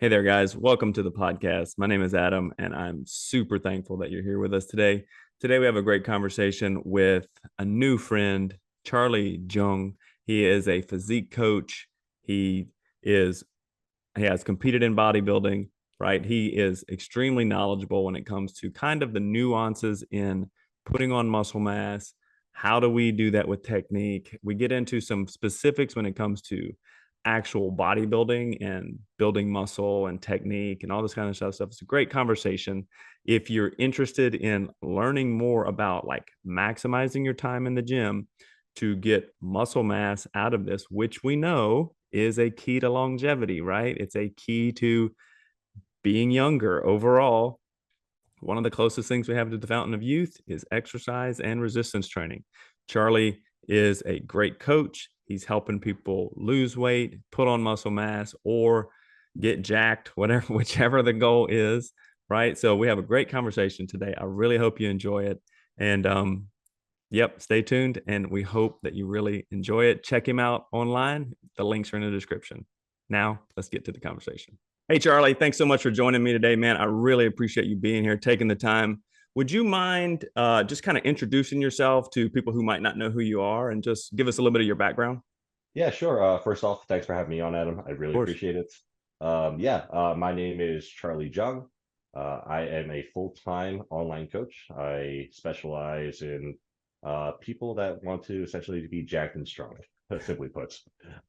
Hey there, guys. Welcome to the podcast. My name is Adam, and I'm super thankful that you're here with us today. Today, we have a great conversation with a new friend, Charly Joung. He is a physique coach. He is he has competed in bodybuilding, right? He is extremely knowledgeable when it comes to kind of the nuances in putting on muscle mass. How do we do that with technique? We get into some specifics when it comes to actual bodybuilding and building muscle and technique and all this kind of stuff. It's a great conversation. If you're interested in learning more about like maximizing your time in the gym to get muscle mass out of this, which we know is a key to longevity, right? It's a key to being younger overall. One of the closest things we have to the fountain of youth is exercise and resistance training. Charly is a great coach. He's helping people lose weight, put on muscle mass, or get jacked, whatever, whichever the goal is, right? So we have a great conversation today. I really hope you enjoy it. And yep, stay tuned. And we hope that you really enjoy it. Check him out online. The links are in the description. Now, let's get to the conversation. Hey, Charly, thanks so much for joining me today, man. I really appreciate you being here, taking the time. Would you mind just kind of introducing yourself to people who might not know who you are and just give us a little bit of your background? Yeah, sure. First off, thanks for having me on, Adam. I Of really course. appreciate it. My name is Charly Joung. I am a full-time online coach. I specialize in people that want to essentially be jacked and strong, simply put.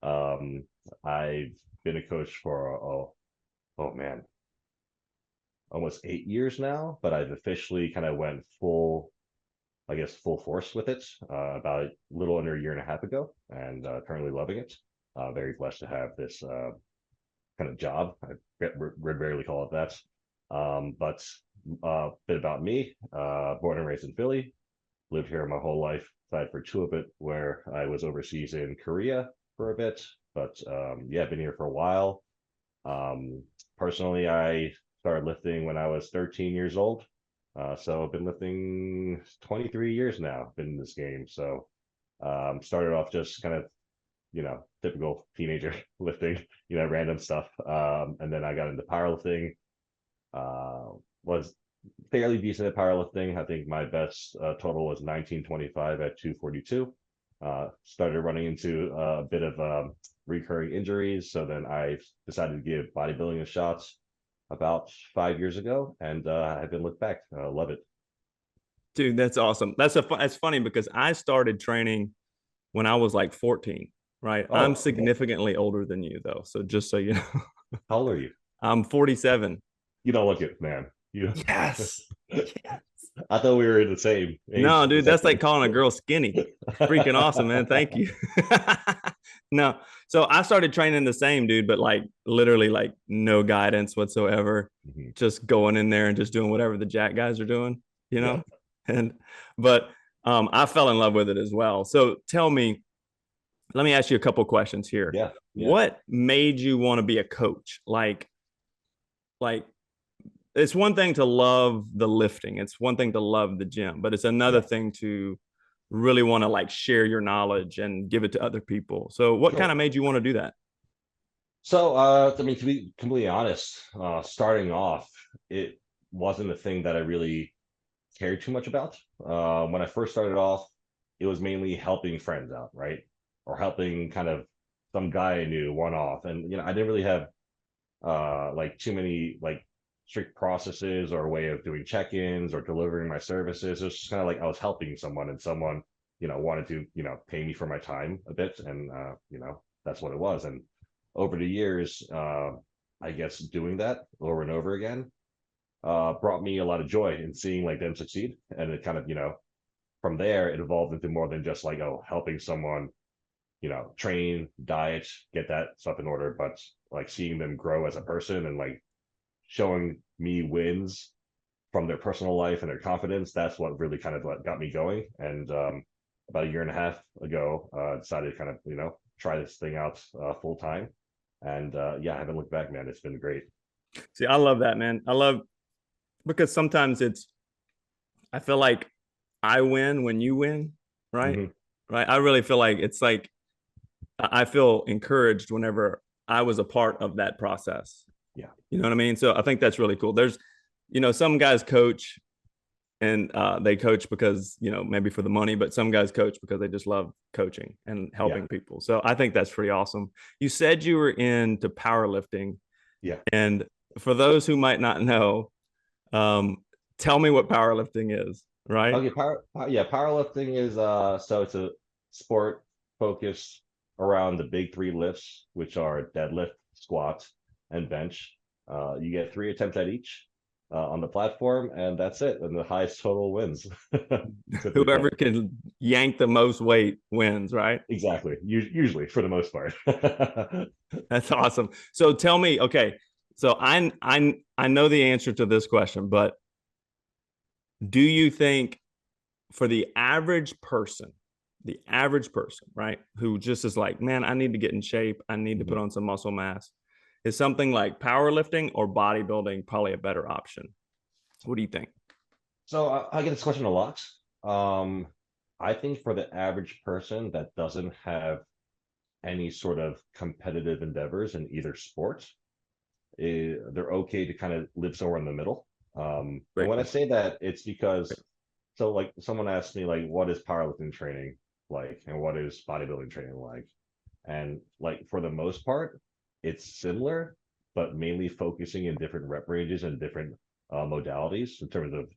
Um, I've been a coach for, oh man, almost 8 years now, but I've officially kind of went full, I guess, full force with it about a little under a year and a half ago, and currently loving it. Very blessed to have this kind of job. I rarely call it that. But a bit about me: born and raised in Philly, lived here my whole life. Aside for two of it, where I was overseas in Korea for a bit, but yeah, been here for a while. Um, Personally, I started lifting when I was 13 years old. So I've been lifting 23 years now, been in this game. So started off just kind of, typical teenager lifting, random stuff. And then I got into powerlifting, was fairly decent at powerlifting. I think my best total was 1925 at 242. Started running into a bit of recurring injuries. So then I decided to give bodybuilding a shot about 5 years ago, and I haven't looked back. Love it. Dude, that's awesome. That's funny because I started training when I was like 14, right? I'm Oh, okay. significantly older than you though. So just so you know, How old are you? I'm 47. You don't look it, man. You. Yes. Yes. I thought we were in the same age No, dude, that's like section. calling a girl skinny. Freaking awesome, man. Thank you. No. So I started training the same, dude, but like literally like no guidance whatsoever. Mhm. Just going in there and just doing whatever the jack guys are doing, you Yeah, know? And but I fell in love with it as well. So tell me, let me ask you a couple questions here. yeah, yeah. What made you want to be a coach? Like it's one thing to love the lifting, it's one thing to love the gym, but it's another Yeah, thing to really want to like share your knowledge and give it to other people. So what kind sure. of made you want to do that? So, I mean, to be completely honest, starting off, it wasn't a thing that I really cared too much about. When I first started off, it was mainly helping friends out, right? Or helping kind of some guy I knew one off. And, I didn't really have like too many like strict processes or a way of doing check-ins or delivering my services. It was just kind of like I was helping someone and someone, wanted to, pay me for my time a bit. And, that's what it was. And over the years, I guess doing that over and over again brought me a lot of joy in seeing like them succeed. And it kind of, from there, it evolved into more than just like, oh, helping someone, train, diet, get that stuff in order, but like seeing them grow as a person and like showing me wins from their personal life and their confidence. That's what really kind of like got me going. And about a year and a half ago, decided to kind of, try this thing out full time. And yeah, I haven't looked back, man. It's been great. See, I love that, man. I love because sometimes I feel like I win when you win, right? Hmm. Right. I really feel like it's like I feel encouraged whenever I was a part of that process. Yeah. You know what I mean? So I think that's really cool. There's, some guys coach and they coach because, maybe for the money, but some guys coach because they just love coaching and Yeah. helping people. So I think that's pretty awesome. You said you were into powerlifting, Yeah. and for those who might not know, um, tell me what powerlifting is, right? Okay, yeah, powerlifting is so it's a sport focused around the big three lifts, which are deadlift, squat, and bench. You get 3 attempts at each on the platform, and that's it. And the highest total wins, simply Whoever put. can yank the most weight wins, right? Exactly. Usually, for the most part. That's awesome. So tell me, okay, so I know the answer to this question, but do you think for the average person, right, who just is like, man, I need to get in shape, I need to put Mhm. on some muscle mass, is something like powerlifting or bodybuilding probably a better option? What do you think? So I get this question a lot. Um, I think for the average person that doesn't have any sort of competitive endeavors in either sport, they're okay to kind of live somewhere in the middle. And Great when I point. say that, it's because so like someone asked me like, what is powerlifting training like, and what is bodybuilding training like? And like for the most part, it's similar, but mainly focusing in different rep ranges and different modalities in terms of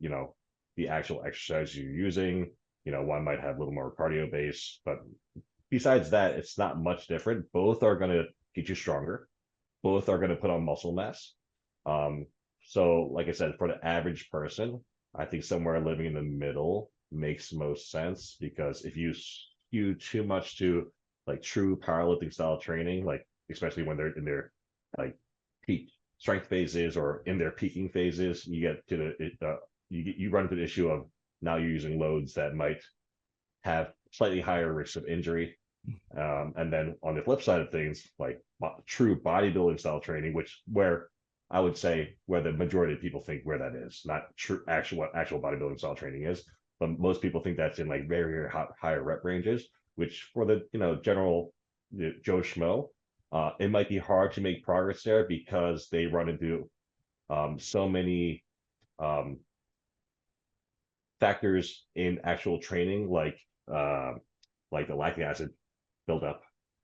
the actual exercise you're using. One might have a little more cardio base, but besides that, it's not much different. Both are going to get you stronger. Both are going to put on muscle mass. Um, so, like I said, for the average person, I think somewhere living in the middle makes most sense because if you skew too much to like true powerlifting style training, like especially when they're in their like peak strength phases or in their peaking phases, you get to you run into the issue of now you're using loads that might have slightly higher risks of injury. And then on the flip side of things, like true bodybuilding style training, which where I would say where the majority of people think where that is, not true actual bodybuilding style training is, but most people think that's in like very higher rep ranges, which for the general Joe Schmo, it might be hard to make progress there because they run into so many um, factors in actual training, uh, like the lactic acid buildup,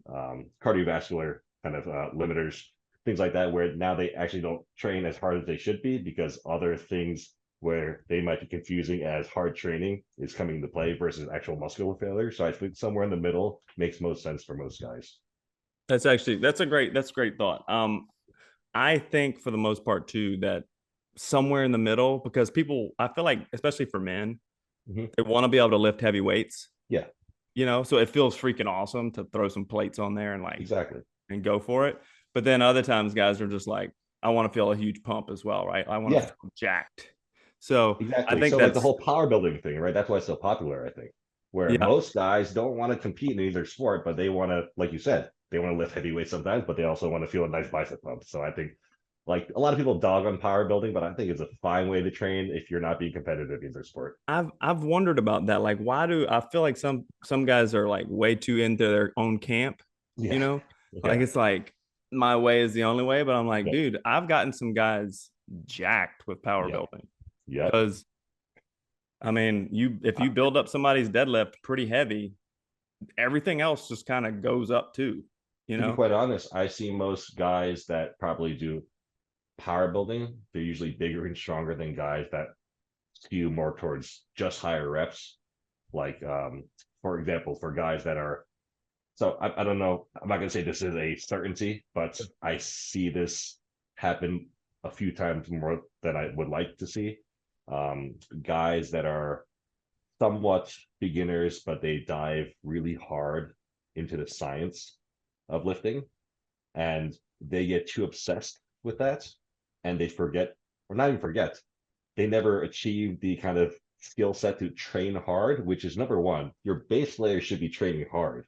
cardiovascular kind of limiters, things like that, where now they actually don't train as hard as they should be because other things where they might be confusing as hard training is coming into play versus actual muscular failure. So I think somewhere in the middle makes most sense for most guys. That's a great thought. I think for the most part too that somewhere in the middle, because people, I feel like especially for men, Mm-hmm. they want to be able to lift heavy weights, Yeah, so it feels freaking awesome to throw some plates on there and like exactly. and go for it. But then other times guys are just like, I want to feel a huge pump as well, right? I want to Yeah, feel jacked. So I exactly. think So like the that's whole power building thing, right? That's why it's so popular, I think. Where yeah. most guys don't want to compete in either sport, but they want to, like you said, they want to lift heavy weights sometimes, but they also want to feel a nice bicep pump. So I think like a lot of people dog on power building, but I think it's a fine way to train if you're not being competitive in either sport. I've wondered about that. Like, why do I feel like some guys are like way too into their own camp? You Yeah. know, like Yeah. it's like my way is the only way. But I'm like, Yep. dude, I've gotten some guys jacked with power Yep. building Yep. because I mean, you if you build up somebody's deadlift pretty heavy, everything else just kind of goes up too. You To be know, quite honest, I see most guys that probably do power building, they're usually bigger and stronger than guys that skew more towards just higher reps. Like, for example, for guys that are so I don't know. I'm not going to say this is a certainty, but I see this happen a few times more than I would like to see. Guys that are somewhat beginners, but they dive really hard into the science of lifting and they get too obsessed with that and they forget, or not even forget, they never achieve the kind of skill set to train hard, which is number one, your base layer should be training hard.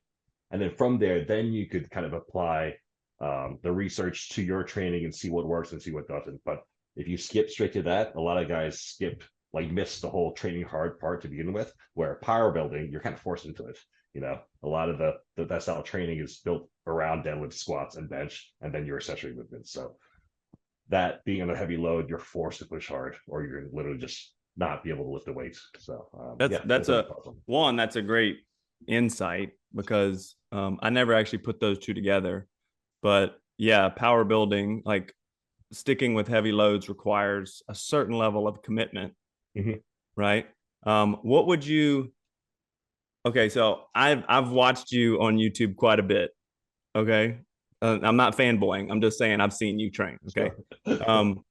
And then from there, then you could kind of apply the research to your training and see what works and see what doesn't. But if you skip straight to that, a lot of guys skip, like miss the whole training hard part to begin with, where power building, you're kind of forced into it. A lot of that style of training is built around deadlift, squats, and bench, and then your accessory movements. So that being on a heavy load, you're forced to push hard, or you're literally just not be able to lift the weights. So That's yeah, that's it's a a puzzle. one. That's a great insight because I never actually put those two together. But yeah, power building, like sticking with heavy loads, requires a certain level of commitment, Mhm. right? What would you? Okay, so I've watched you on YouTube quite a bit. Okay, I'm not fanboying. I'm just saying I've seen you train. Okay, Sure. um,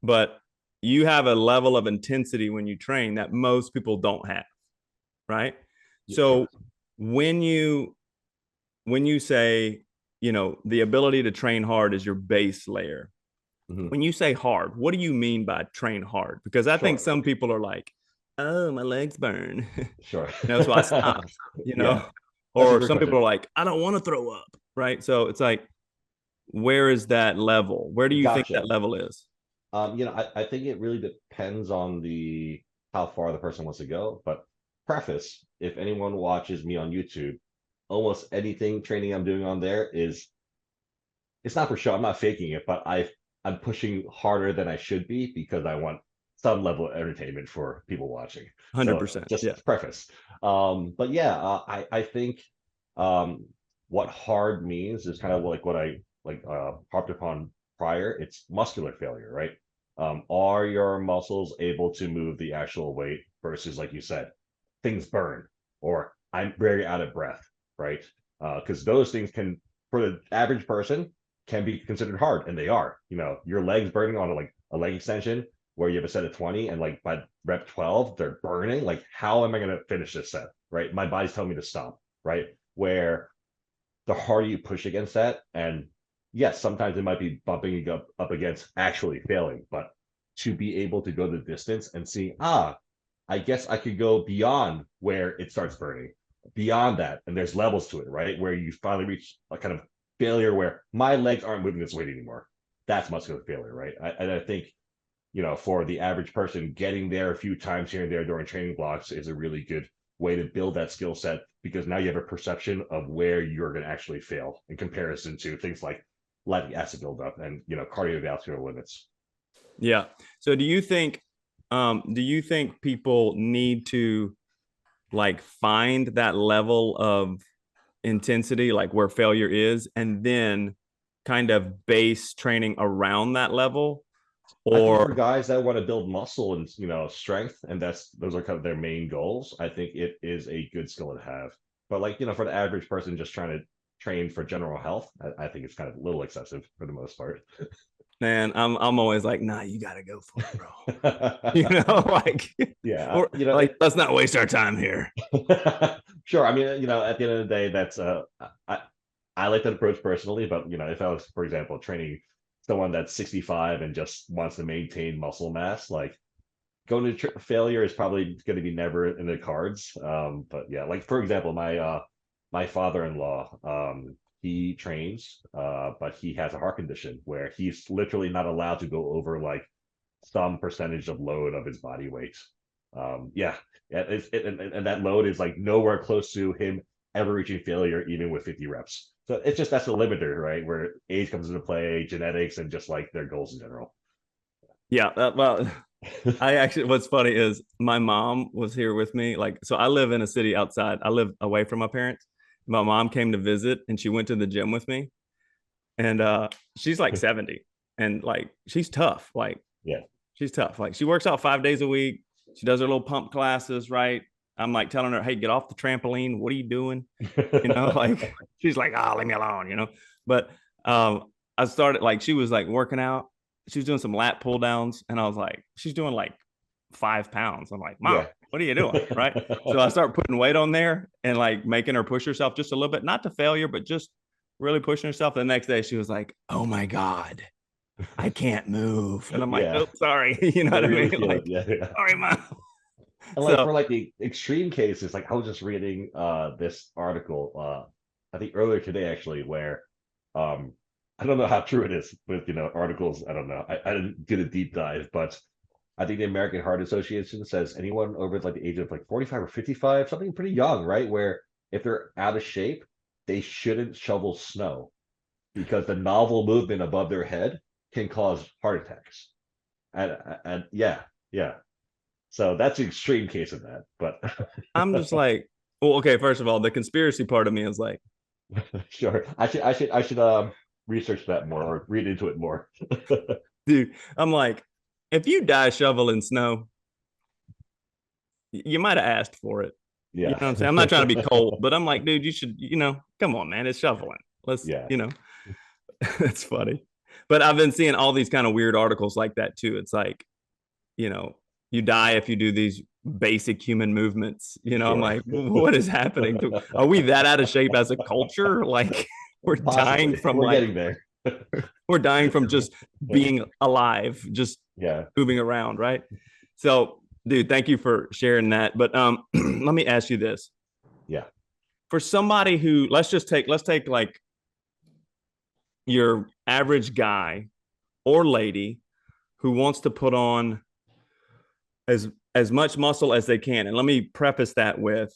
but you have a level of intensity when you train that most people don't have, right? Yeah, sure. So when you when you say, the ability to train hard is your base layer, Mhm. when you say hard, what do you mean by train hard? Because I think Sure. some people are like, oh, my legs burn. Sure. So I stop, you Yeah, know? that's a Or great some people question. are like, I don't want to throw up, right? So it's like, where is that level? Where do you think that Gotcha. level is? I think it really depends on the how far the person wants to go. But preface, if anyone watches me on YouTube, almost anything training I'm doing on there is it's not for show. I'm not faking it, but I'm pushing harder than I should be because I want some level of entertainment for people watching. So 100%. Yeah. just preface. But yeah, I think um, what hard means is kind of like what I harped upon prior. It's muscular failure, right? Are your muscles able to move the actual weight versus, like you said, things burn or I'm very out of breath, right? Because those things can, for the average person, can be considered hard, and they are. Your legs burning on like a leg extension where you have a set of 20 and like by rep 12 they're burning. Like, how am I going to finish this set? Right, my body's telling me to stop. Right, where the harder you push against that, and yes, sometimes it might be bumping up against actually failing, but to be able to go the distance and see, I guess I could go beyond where it starts burning, beyond that. And there's levels to it, right? Where you finally reach a kind of failure where my legs aren't moving this weight anymore. That's muscular failure, right? And I think, for the average person, getting there a few times here and there during training blocks is a really good way to build that skill set because now you have a perception of where you're going to actually fail in comparison to things like lactic acid buildup and, cardiovascular limits. Yeah. So do you think people need to like find that level of intensity, like where failure is, and then kind of base training around that level? I think for Or guys that want to build muscle and strength, and those are kind of their main goals, I think it is a good skill to have. But like for the average person just trying to train for general health, I think it's kind of a little excessive for the most part. man, I'm always like, nah, you gotta go for it, bro. Like, Yeah, or like, let's not waste our time here. sure. I mean, at the end of the day, that's I, I like that approach personally, but if I was, for example, training someone that's 65 and just wants to maintain muscle mass, like going to failure is probably going to be never in the cards. But yeah, like for example, my father-in-law, he trains, but he has a heart condition where he's literally not allowed to go over like some percentage of load of his body weight. Yeah, and that load is like nowhere close to him ever reaching failure, even with 50 reps. So it's just that's the limiter, right? Where age comes into play, genetics, and just like their goals in general. Yeah, well, I actually, what's funny is my mom was here with me. Like, so I live in a city outside. I live away from my parents. My mom came to visit and she went to the gym with me. And she's like 70 and like she's tough. Like Yeah. she's tough. Like she works out 5 days a week. She does her little pump classes, right? I'm like telling her, hey, get off the trampoline. What are you doing? Like she's like, leave me alone, But I started like she was like working out. She was doing some lat pull downs, and I was like, she's doing like 5 pounds. I'm like, Mom, Yeah. what are you doing? Right. So I start putting weight on there and like making her push herself just a little bit, not to failure, but just really pushing herself. The next day she was like, oh my God, I can't move. And I'm like, Yeah. oh, sorry. You know I what I really mean? feel it. Like, Yeah, yeah. sorry, Mom. And like So for like the extreme cases, like I was just reading this article I think earlier today actually where um I don't know how true it is with articles. I don't know. I didn't get a deep dive, but I think the American Heart Association says anyone over like the age of like 45 or 55, something pretty young, right? Where if they're out of shape, they shouldn't shovel snow because the novel movement above their head can cause heart attacks. And yeah, yeah. So that's an extreme case of that. But I'm just like, well, okay, first of all, the conspiracy part of me is like, sure, I should research that more or read into it more. dude, I'm like, if you die shoveling snow, you might have asked for it. You Yeah, know what I'm saying? I'm not trying to be cold, but I'm like, dude, you should, come on, man, it's shoveling. Let's, yeah, it's funny. But I've been seeing all these kind of weird articles like that too. It's like, you know, you die if you do these basic human movements. I'm sure. like, what is happening? Are we that out of shape as a culture? Like we're dying Possibly, from we're like getting there. we're dying from just being alive, just Yeah, moving around, right? So, dude, thank you for sharing that. But let me ask you this: yeah, for somebody who let's take like your average guy or lady who wants to put on as much muscle as they can, and let me preface that with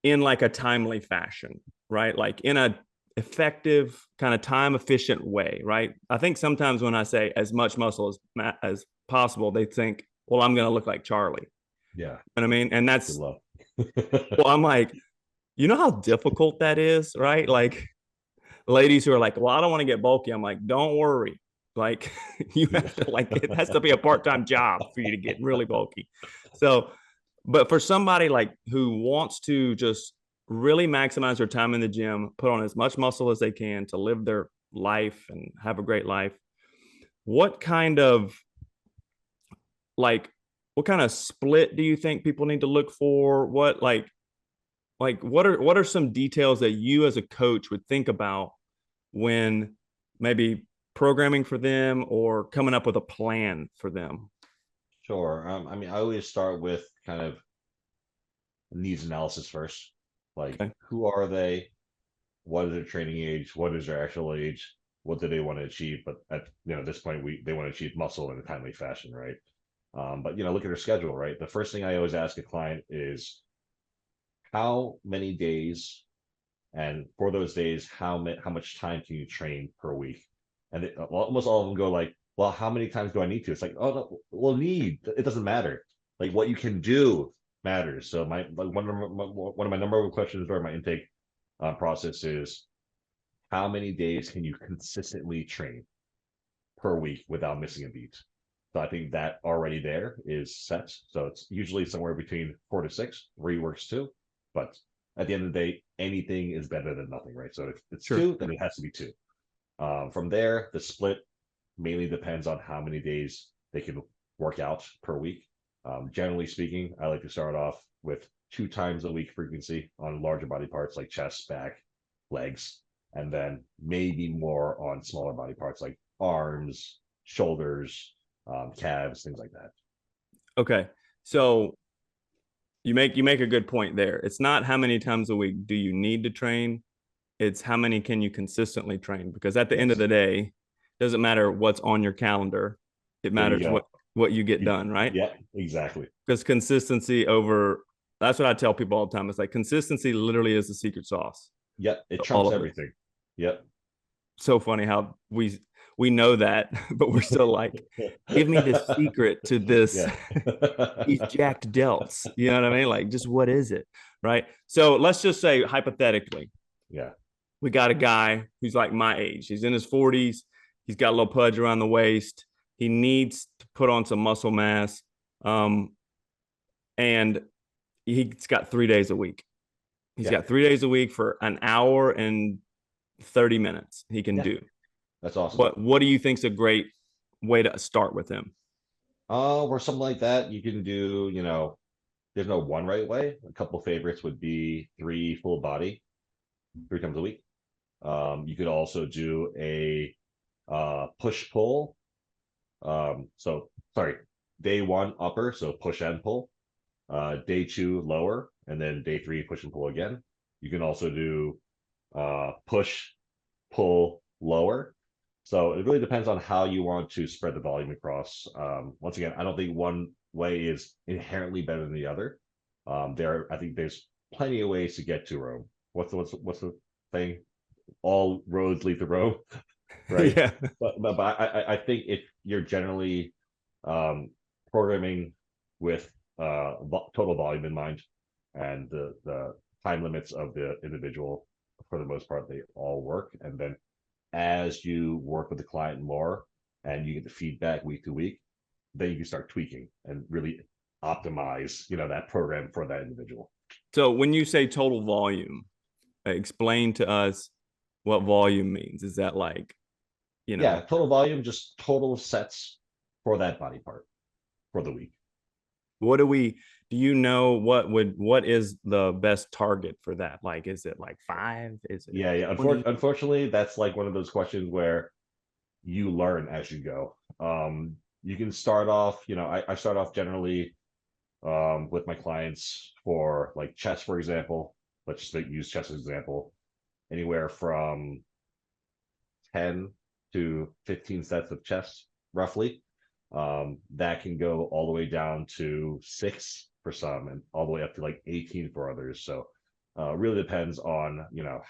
in like a timely fashion, right? Like in a effective kind of time efficient way, right? I think sometimes when I say as much muscle as possible, they think, well, I'm going to look like Charlie. yeah. You know what I mean? And Good that's, luck. well, I'm like, you know how difficult that is, right? Like ladies who are like, well, I don't want to get bulky. I'm like, don't worry. Like you Yeah. have to like it has to be a part-time job for you to get really bulky. So, but for somebody like who wants to just really maximize their time in the gym, put on as much muscle as they can to live their life and have a great life, what kind of like what kind of split do you think people need to look for? What like what are some details that you as a coach would think about when maybe programming for them or coming up with a plan for them? Sure. I mean, I always start with kind of needs analysis first. Like, Okay. who are they? What is their training age? What is their actual age? What do they want to achieve? But at this point, they want to achieve muscle in a timely fashion, right? But look at their schedule, right? The first thing I always ask a client is how many days, and for those days, how much time can you train per week? And well, almost all of them go like, well, how many times do I need to? It's like, oh no, well, it doesn't matter. Like what you can do matters. So one of my number one questions during my intake process is how many days can you consistently train per week without missing a beat? So I think that already there is set. So it's usually somewhere between 4 to 6. 3 works too, but at the end of the day, anything is better than nothing, right? So if it's Sure. 2, then it has to be 2. From there, the split mainly depends on how many days they can work out per week. Generally speaking, I like to start off with 2 times a week frequency on larger body parts like chest, back, legs, and then maybe more on smaller body parts like arms, shoulders, calves, things like that. Okay. So you make a good point there. It's not how many times a week do you need to train, it's how many can you consistently train, because at the end of Yes, the day, it doesn't matter what's on your calendar. It there you matters go. what you get done, right? Yeah, exactly. Because consistency over that's what I tell people all the time. It's like consistency literally is the secret sauce Yep, it to all trumps of this. everything. Yep. So funny how we know that, but we're still like, give me the secret to this Yeah. these jacked delts. You know what I mean? Like, just what is it? Right. So let's just say hypothetically, Yeah. we got a guy who's like my age. He's in his 40s. He's got a little pudge around the waist. He needs to put on some muscle mass. Um, and he's got 3 days a week. He's Yeah. got 3 days a week for an hour and 30 minutes he can Yeah. do. That's awesome. What do you think's a great way to start with him? Or something like that. You can do, there's no one right way. A couple of favorites would be 3 full body, 3 times a week. You could also do a push pull. So sorry, day 1 upper, so push and pull. Day 2 lower, and then day 3 push and pull again. You can also do push, pull, lower. So it really depends on how you want to spread the volume across. Once again, I don't think one way is inherently better than the other. I think there's plenty of ways to get to Rome. What's the thing? All roads lead to Rome. right? Yeah. But I think if you're generally um, programming with total volume in mind and the time limits of the individual, for the most part, they all work. And then as you work with the client more and you get the feedback week to week, then you can start tweaking and really optimize, that program for that individual. So when you say total volume, explain to us what volume means. Is that like, you Yeah, know, total volume, just total sets for that body part for the week. what do we, do you know what is the best target for that? Like, is it like five? Is it Yeah, yeah. 20? Unfortunately, that's like one of those questions where you learn as you go. You can start off, I start off generally with my clients for like chest, for example. Let's just use chest as an example. Anywhere from 10 to 15 sets of chest, roughly. That can go all the way down to 6 for some and all the way up to like 18 for others. So really depends on,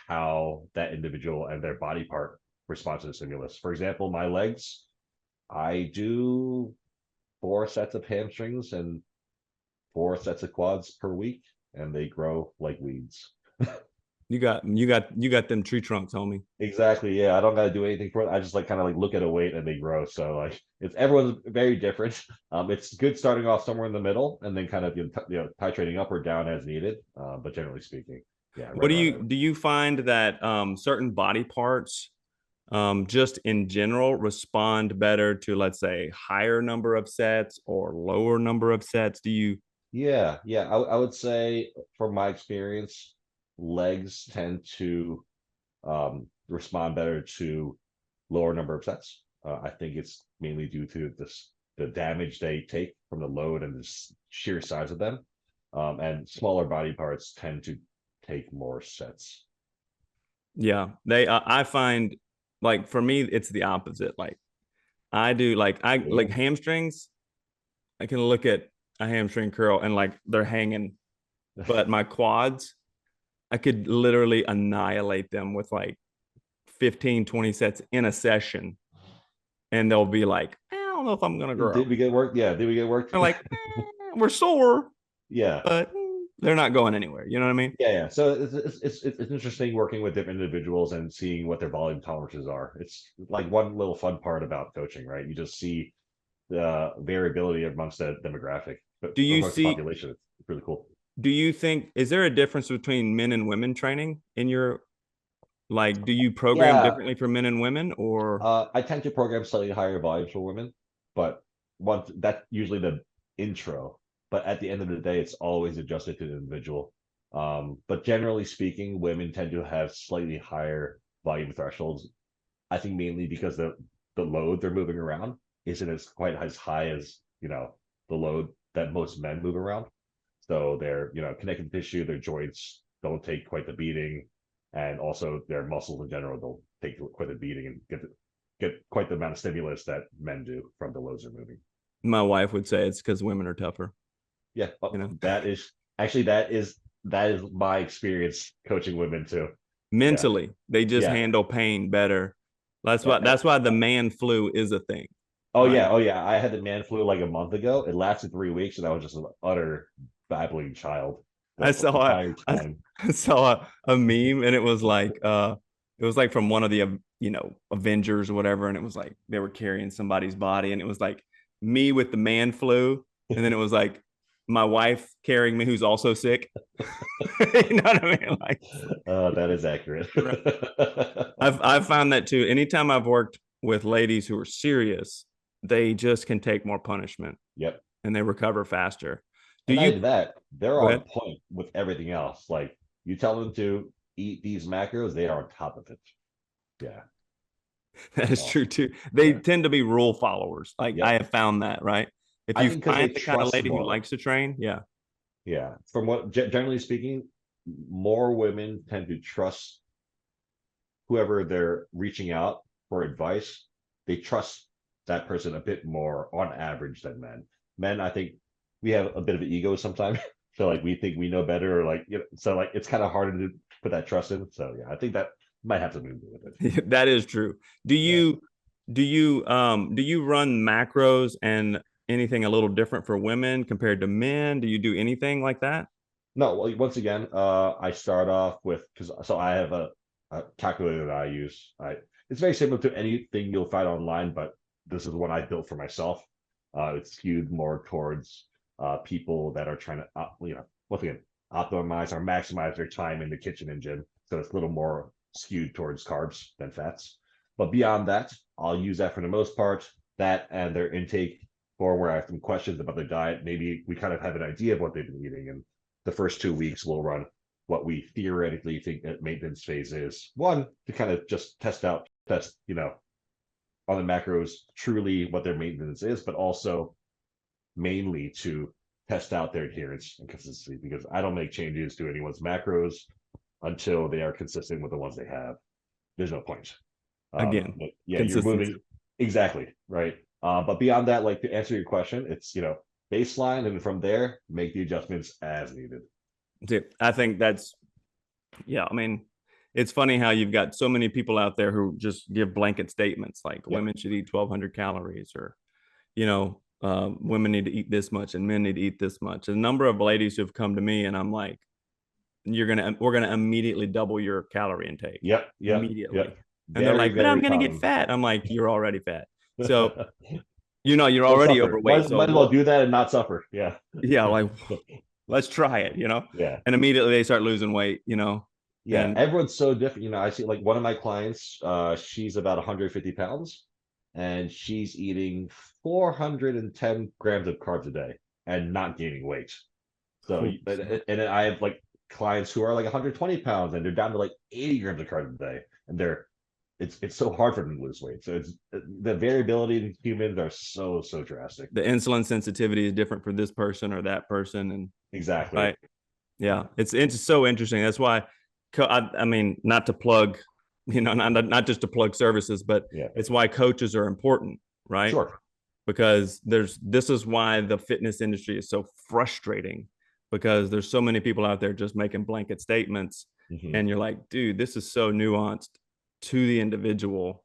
how that individual and their body part responds to the stimulus. For example, my legs, I do 4 sets of hamstrings and 4 sets of quads per week, and they grow like weeds. You got them tree trunks, homie. Exactly. Yeah. I don't gotta do anything for it. I just like kind of like look at a weight and they grow. So like it's everyone's very different. It's good starting off somewhere in the middle and then kind of titrating up or down as needed. But generally speaking, yeah, What right do around you there. do you find that certain body parts just in general respond better to, let's say, higher number of sets or lower number of sets? Do you Yeah, yeah. I would say from my experience, legs tend to respond better to lower number of sets. I think it's mainly due to the damage they take from the load and the sheer size of them. And smaller body parts tend to take more sets. yeah, they I find, like, for me it's the opposite. Like, I like Ooh. hamstrings. I can look at a hamstring curl and like they're hanging, but my quads, I could literally annihilate them with like 15, 20 sets in a session, and they'll be like, I don't know if I'm gonna grow. Did we get worked? Yeah, did we get worked? They're like, we're sore, Yeah. but they're not going anywhere. You know what I mean? Yeah, yeah. So it's interesting working with different individuals and seeing what their volume tolerances are. It's like one little fun part about coaching, right? You just see the variability amongst the demographic, but Do you amongst the see? population. It's really cool. Do you think, is there a difference between men and women training in your, like? Do you program Yeah, differently for men and women, or I tend to program slightly higher volumes for women, but once that's usually the intro. But at the end of the day, it's always adjusted to the individual. But generally speaking, women tend to have slightly higher volume thresholds. I think mainly because the load they're moving around isn't as quite as high as the load that most men move around. So their connective tissue, their joints don't take quite the beating, and also their muscles in general don't take quite the beating and get quite the amount of stimulus that men do from the loads they're moving. my wife would say it's because women are tougher. Yeah, You know, that is actually that is my experience coaching women too. Yeah, mentally they just yeah, handle pain better. That's yeah. why that's why the man flu is a thing, Oh right? yeah, oh yeah. I had the man flu like a month ago. It lasted 3 weeks, and I was just an utter babbling child I the saw a, entire I, time. I saw a meme, and it was like from one of the Avengers or whatever, and it was like they were carrying somebody's body, and it was like me with the man flu, and then it was like my wife carrying me who's also sick. You know what I mean? Like, That is accurate. right. I've found that too. Anytime I've worked with ladies who are serious, they just can take more punishment Yep. and they recover faster. Do And not you even that, they're go on ahead? point with everything else. Like you tell them to eat these macros, they are on top of it. Yeah, That it's is true awesome. too. They Yeah. tend to be rule followers. Like, I Yep. have found that, right? If I you think because find they the kind of trust lady who more. likes to train, yeah. Yeah. From what generally speaking, more women tend to trust whoever they're reaching out for advice. They trust that person a bit more on average than men. Men, I think we have a bit of an ego sometimes. So like we think we know better, or like so like it's kind of harder to put that trust in. So yeah, I think might have to move with it. That is true. Do Yeah. you do you run macros and anything a little different for women compared to men? Do you do anything like that? No, well, once again, I start off with, because so I have a calculator that I use. It's very similar to anything you'll find online, but this is one I built for myself. It's skewed more towards people that are trying to, once again, optimize or maximize their time in the kitchen and gym. So it's a little more skewed towards carbs than fats. But beyond that, I'll use that for the most part. That and their intake, or where I have some questions about their diet. Maybe we kind of have an idea of what they've been eating, and the first 2 weeks we'll run what we theoretically think that maintenance phase is. One, to kind of just test out, test, on the macros truly what their maintenance is, but also mainly to test out their adherence and consistency, because I don't make changes to anyone's macros until they are consistent with the ones they have. There's no point. Again, But yeah, you're consistency. moving exactly right. But beyond that, like, to answer your question, it's baseline, and from there make the adjustments as needed. I think that's, yeah. I mean, it's funny how you've got so many people out there who just give blanket statements like Yep. women should eat 1,200 calories, or women need to eat this much and men need to eat this much. A number of ladies who've come to me and I'm like, we're gonna immediately double your calorie intake Yep. Yep. immediately. Yep. And they're Very, like, but I'm very gonna get common. fat. I'm like, you're already fat. So you're Don't already suffer. overweight. Might So as well what? do that and not suffer. Yeah. Yeah, like let's try it, Yeah. and immediately they start losing weight. Yeah. And Everyone's so different. I see, like, one of my clients, she's about 150 pounds and she's eating 410 grams of carbs a day and not gaining weight. So, holy and smoke. then I have like clients who are like 120 pounds and they're down to like 80 grams of carbs a day, and it's so hard for them to lose weight. So it's the variability in humans are so drastic. The insulin sensitivity is different for this person or that person, and Exactly. right, yeah, it's so interesting. That's why, I mean, not to plug, not just to plug services, but Yeah. it's why coaches are important, right? Sure. Because this is why the fitness industry is so frustrating, because there's so many people out there just making blanket statements, Hmm. and you're like, dude, this is so nuanced to the individual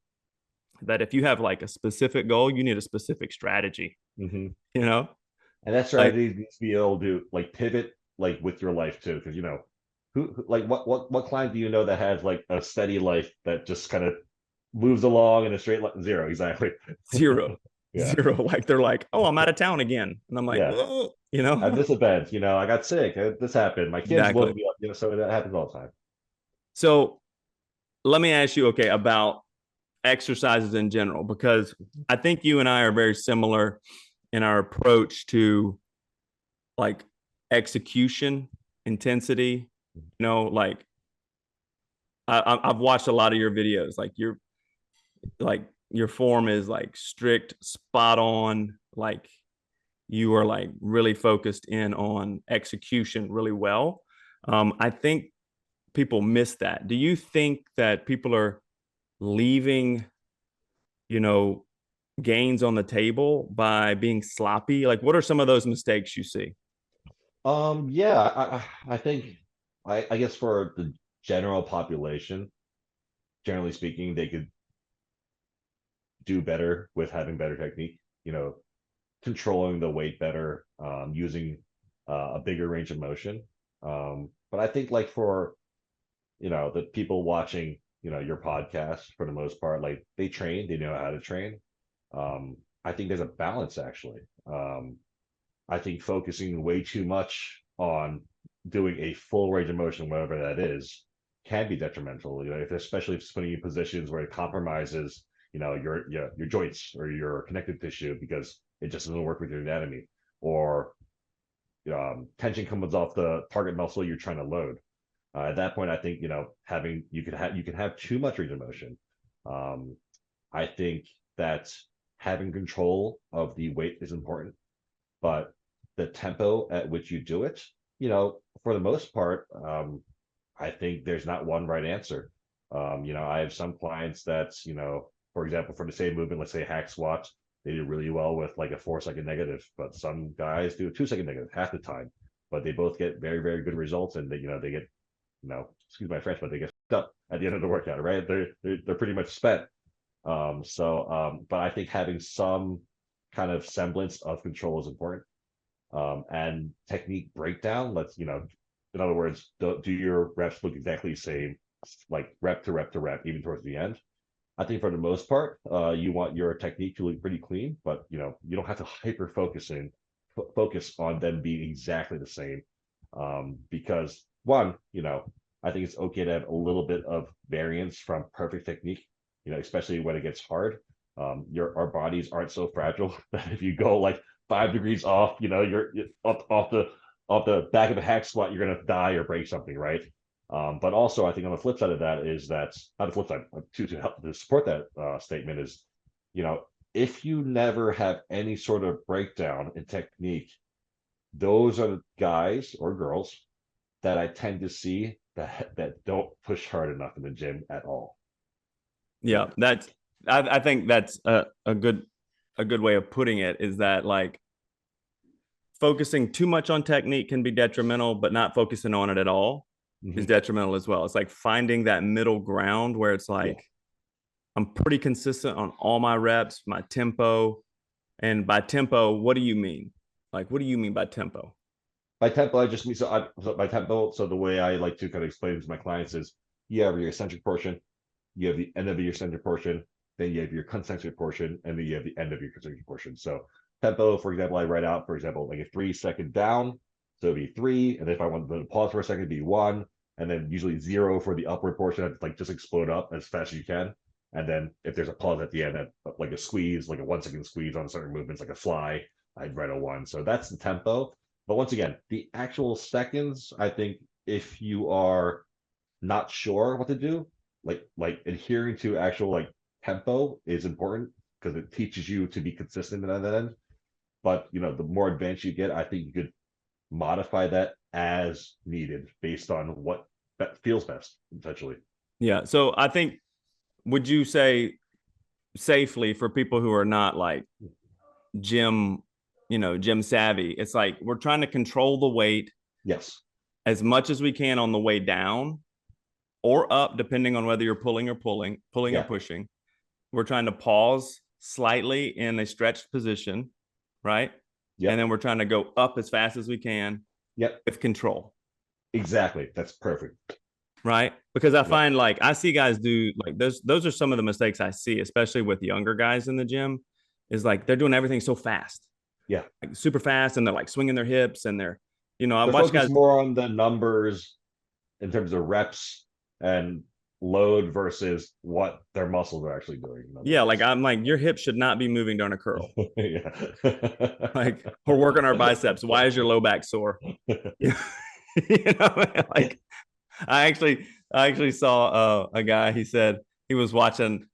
that if you have like a specific goal, you need a specific strategy, Hmm. you know? And that Like, strategy needs to be able to like pivot like with your life too, because like what client do you know that has like a steady life that just kind of moves along in a straight line? Zero, exactly. zero, Yeah. zero. Like they're like, oh, I'm out of town again. And I'm like, Yeah. whoa, At this event, I got sick. This happened. My kids exactly. woke me up. So that happens all the time. So let me ask you, okay, about exercises in general, because I think you and I are very similar in our approach to like execution, intensity. Like I've watched a lot of your videos. Like your form is like strict, spot on. Like you are like really focused in on execution really well. I think people miss that. Do you think that people are leaving, you know, gains on the table by being sloppy? Like, what are some of those mistakes you see? Yeah, I think I guess for the general population, generally speaking, they could do better with having better technique, controlling the weight better, using a bigger range of motion. But I think like for the people watching, your podcast for the most part, like they train, they know how to train. I think there's a balance actually. I think focusing way too much on doing a full range of motion, whatever that is, can be detrimental. Especially if it's putting you in positions where it compromises, your joints or your connective tissue because it just doesn't work with your anatomy, or tension comes off the target muscle you're trying to load. At that point, I think having you can have too much range of motion. Um, I think that having control of the weight is important, but the tempo at which you do it, for the most part, I think there's not one right answer. I have some clients that's, for example, for the same movement, let's say hack squat, they do really well with like a 4 second negative, but some guys do a 2 second negative half the time, but they both get very, very good results, and they get, excuse my French, but they get up at the end of the workout, right? They're pretty much spent. But I think having some kind of semblance of control is important. And technique breakdown, in other words, do your reps look exactly the same, like rep to rep to rep, even towards the end. I think for the most part, you want your technique to look pretty clean, but you don't have to focus on them being exactly the same. Because one, I think it's okay to have a little bit of variance from perfect technique, especially when it gets hard. Our bodies aren't so fragile that if you go like 5 degrees off, you're off the back of a hack squat, you're gonna die or break something, right? But also, I think on the flip side of that is that not the flip side to help to support that statement is, if you never have any sort of breakdown in technique, those are the guys or girls that I tend to see that don't push hard enough in the gym at all. Yeah, I think that's a good way of putting it, is that like focusing too much on technique can be detrimental, but not focusing on it at all is detrimental as well. It's like finding that middle ground where it's like, Yeah. I'm pretty consistent on all my reps, my tempo. And by tempo, what do you mean? Like, what do you mean by tempo? By tempo, I just mean by tempo. So the way I like to kind of explain it to my clients is you have your eccentric portion, you have the end of your eccentric portion, then you have your concentric portion, and then you have the end of your concentric portion. So tempo, for example, I write out, for example, like a 3 second down. So it'd be three. And if I want to pause for a second, it'd be one. And then usually zero for the upward portion. I'd like just explode up as fast as you can. And then if there's a pause at the end, like a squeeze, like a 1 second squeeze on certain movements, like a fly, I'd write a one. So that's the tempo. But once again, the actual seconds, I think if you are not sure what to do, like adhering to actual like tempo is important because it teaches you to be consistent at that end. But the more advanced you get, I think you could modify that as needed based on what feels best, essentially. Yeah. So I think, would you say safely for people who are not like gym, gym savvy, it's like we're trying to control the weight Yes. as much as we can on the way down or up, depending on whether you're pulling or Yeah. pushing. We're trying to pause slightly in a stretched position, right? Yep. And then we're trying to go up as fast as we can Yep. with control. Exactly. That's perfect. Right. Because I Yep. find like I see guys do like those are some of the mistakes I see, especially with younger guys in the gym, is like they're doing everything so fast, Yeah. like super fast, and they're like swinging their hips and I They're watch focused guys. more on the numbers in terms of reps and load versus what their muscles are actually doing. In other Yeah, like words. I'm like, your hips should not be moving during a curl. Yeah. Like we're working our biceps. Why is your low back sore? you Yeah. like I actually saw a guy. He said he was watching,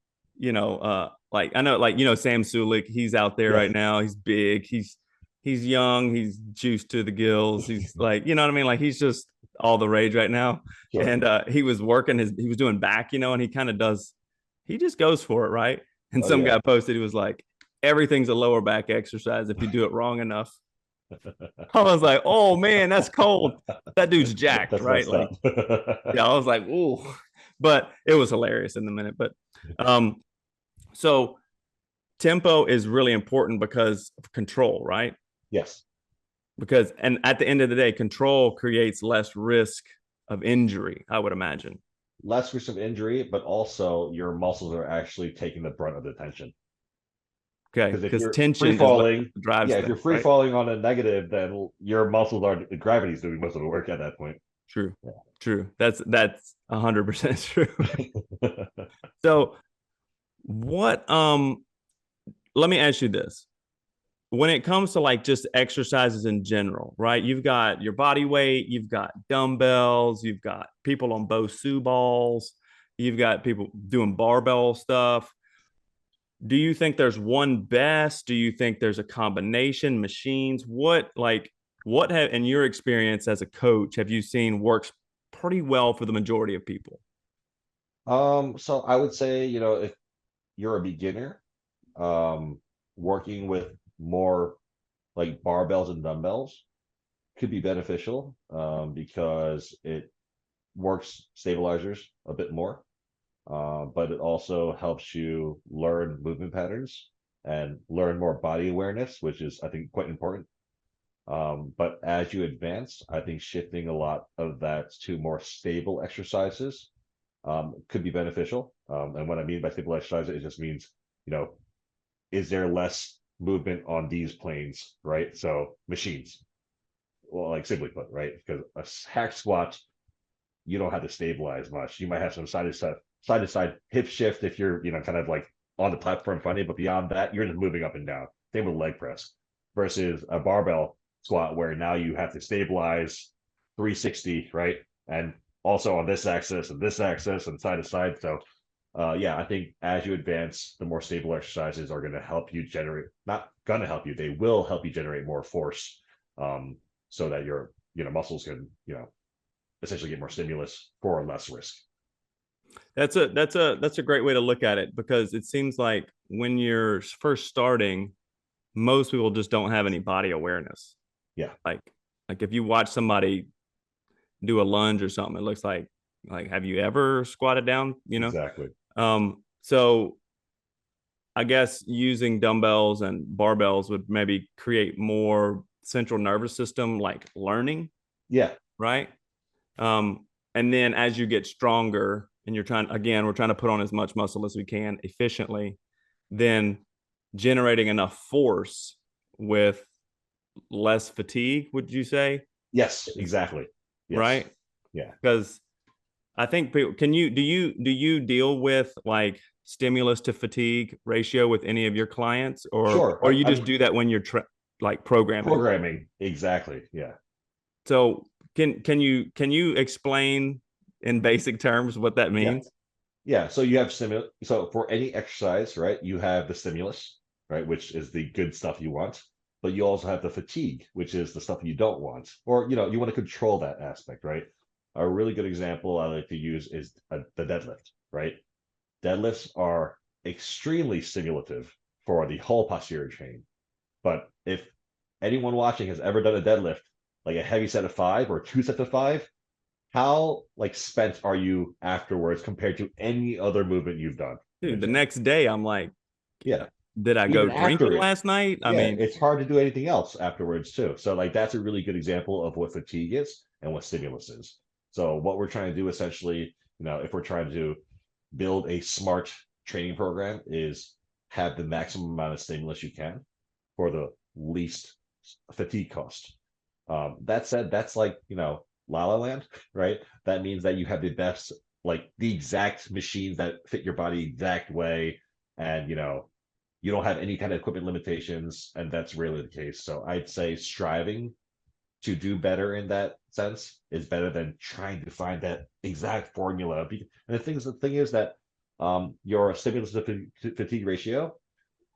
like I know, like Sam Sulik. He's out there Yeah. right now. He's big. He's young. He's juiced to the gills. He's like, you know what I mean? Like he's just all the rage right now. Sure. And he was working he was doing back, and he kind of does. He just goes for it, right? And Oh some yeah. guy posted, he was like, everything's a lower back exercise if you do it wrong enough. I was like, oh man, that's cold. That dude's jacked, That's right? messed Like, up. yeah, I was like, ooh, but it was hilarious in the minute. But um, so tempo is really important because of control, right? Yes. Because and at the end of the day, control creates less risk of injury, I would imagine. Less risk of injury, but also your muscles are actually taking the brunt of the tension. Okay, Because if because you're free tension is what falling, drives yeah, if you're things, free right? falling on a negative, then your muscles are gravity's doing most of the work at that point. True, true. That's 100% true. So what? Let me ask you this: when it comes to like just exercises in general, right? You've got your body weight, you've got dumbbells, you've got people on Bosu balls, you've got people doing barbell stuff. Do you think there's one best? Do you think there's a combination, machines? What have in your experience as a coach have you seen works pretty well for the majority of people? So I would say, if you're a beginner, um, working with more like barbells and dumbbells could be beneficial, because it works stabilizers a bit more, but it also helps you learn movement patterns and learn more body awareness, which is, I think, quite important. But as you advance, I think shifting a lot of that to more stable exercises could be beneficial. And what I mean by stable exercises, it just means, is there less movement on these planes, right? So machines, well, like simply put, right? Because a hack squat, you don't have to stabilize much. You might have some side to side hip shift if you're, kind of like on the platform in front of you, but beyond that, you're just moving up and down. Same with leg press versus a barbell squat where now you have to stabilize 360, right? And also on this axis and side to side. So yeah, I think as you advance, the more stable exercises are going to help you generate, not going to help you, they will help you generate more force, so that your muscles can essentially get more stimulus for less risk. That's a great way to look at it, because it seems like when you're first starting, most people just don't have any body awareness. Yeah. Like if you watch somebody do a lunge or something, it looks like have you ever squatted down? Exactly. So I guess using dumbbells and barbells would maybe create more central nervous system like learning. Yeah. Right. And then as you get stronger and we're trying to put on as much muscle as we can efficiently, then generating enough force with less fatigue, would you say? Yes, exactly. Yes. Right. Yeah. Because I think people, do you deal with like stimulus to fatigue ratio with any of your clients, Sure. or you just do that when you're like programming? Exactly. Yeah. So can you explain in basic terms what that Yeah. means? Yeah. So you have stimulus. So for any exercise, right, you have the stimulus, right, which is the good stuff you want, but you also have the fatigue, which is the stuff you don't want, or you want to control that aspect, right? A really good example I like to use is the deadlift, right? Deadlifts are extremely stimulative for the whole posterior chain. But if anyone watching has ever done a deadlift, like a heavy set of 5 or 2 sets of 5, how like spent are you afterwards compared to any other movement you've done? Dude, the next day I'm like, Yeah. did I go Even after drinking it, last night? I yeah, mean, it's hard to do anything else afterwards too. So like that's a really good example of what fatigue is and what stimulus is. So what we're trying to do essentially, if we're trying to build a smart training program, is have the maximum amount of stimulus you can for the least fatigue cost. That said, that's like, La La Land, right? That means that you have the best, like the exact machines that fit your body exact way. And, you don't have any kind of equipment limitations. And that's really the case. So I'd say striving to do better in that sense is better than trying to find that exact formula. And the thing is that your stimulus to fatigue ratio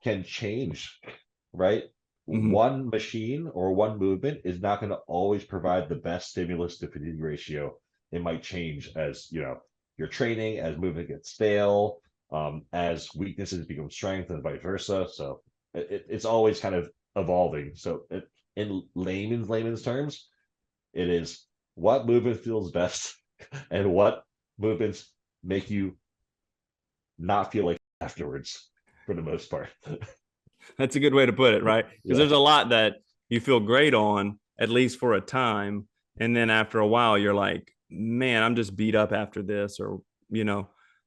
can change, right? mhm. One machine or one movement is not going to always provide the best stimulus to fatigue ratio. It might change as your training, as movement gets stale, as weaknesses become strength, and vice versa. So it's always kind of evolving. So in layman's terms, it is what movement feels best and what movements make you not feel like afterwards for the most part. That's a good way to put it, right? Because Yeah. there's a lot that you feel great on, at least for a time. And then after a while, you're like, man, I'm just beat up after this. Or, Yeah,